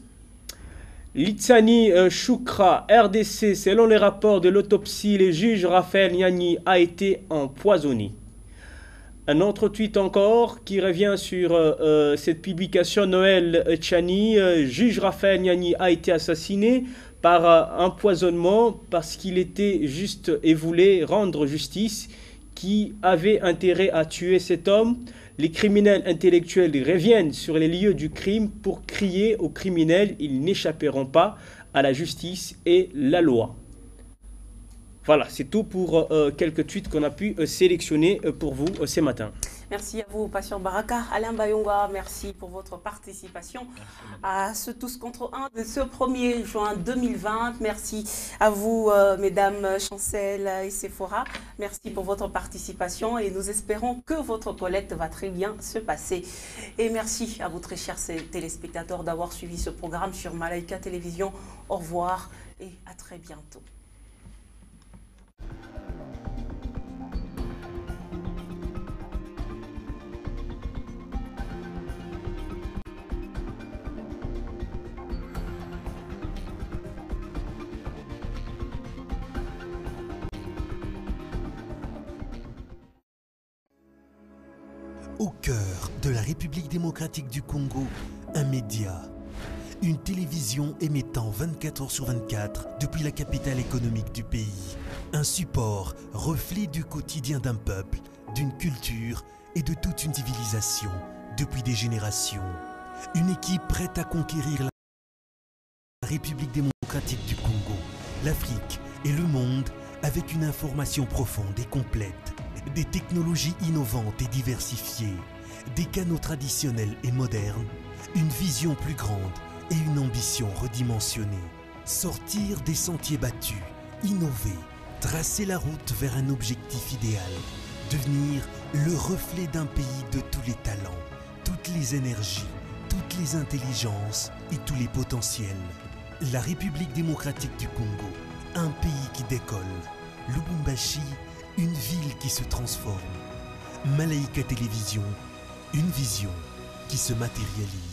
Litsani Choukra, RDC, selon les rapports de l'autopsie, le juge Raphaël Niani a été empoisonné. Un autre tweet encore qui revient sur cette publication. Noël Tchani, juge Raphaël Niani a été assassiné par empoisonnement parce qu'il était juste et voulait rendre justice, qui avait intérêt à tuer cet homme. Les criminels intellectuels reviennent sur les lieux du crime pour crier aux criminels. Ils n'échapperont pas à la justice et la loi. Voilà, c'est tout pour quelques tweets qu'on a pu sélectionner pour vous ce matin. Merci à vous, Patient Baraka. Alain Bayonga, merci pour votre participation à ce Tous contre 1 de ce 1er juin 2020. Merci à vous, mesdames Chancel et Sephora. Merci pour votre participation et nous espérons que votre collecte va très bien se passer. Et merci à vous, très chers téléspectateurs, d'avoir suivi ce programme sur Malaika Télévision. Au revoir et à très bientôt. Au cœur de la République démocratique du Congo, un média, une télévision émettant 24 heures sur 24 depuis la capitale économique du pays. Un support, reflet du quotidien d'un peuple, d'une culture et de toute une civilisation depuis des générations. Une équipe prête à conquérir la République démocratique du Congo, l'Afrique et le monde avec une information profonde et complète. Des technologies innovantes et diversifiées, Des canaux traditionnels et modernes, une vision plus grande et une ambition redimensionnée. Sortir des sentiers battus, innover, tracer la route vers un objectif idéal. Devenir le reflet d'un pays de tous les talents, toutes les énergies, toutes les intelligences et tous les potentiels. La République démocratique du Congo, un pays qui décolle. Lubumbashi, une ville qui se transforme. Malaika Télévision, une vision qui se matérialise.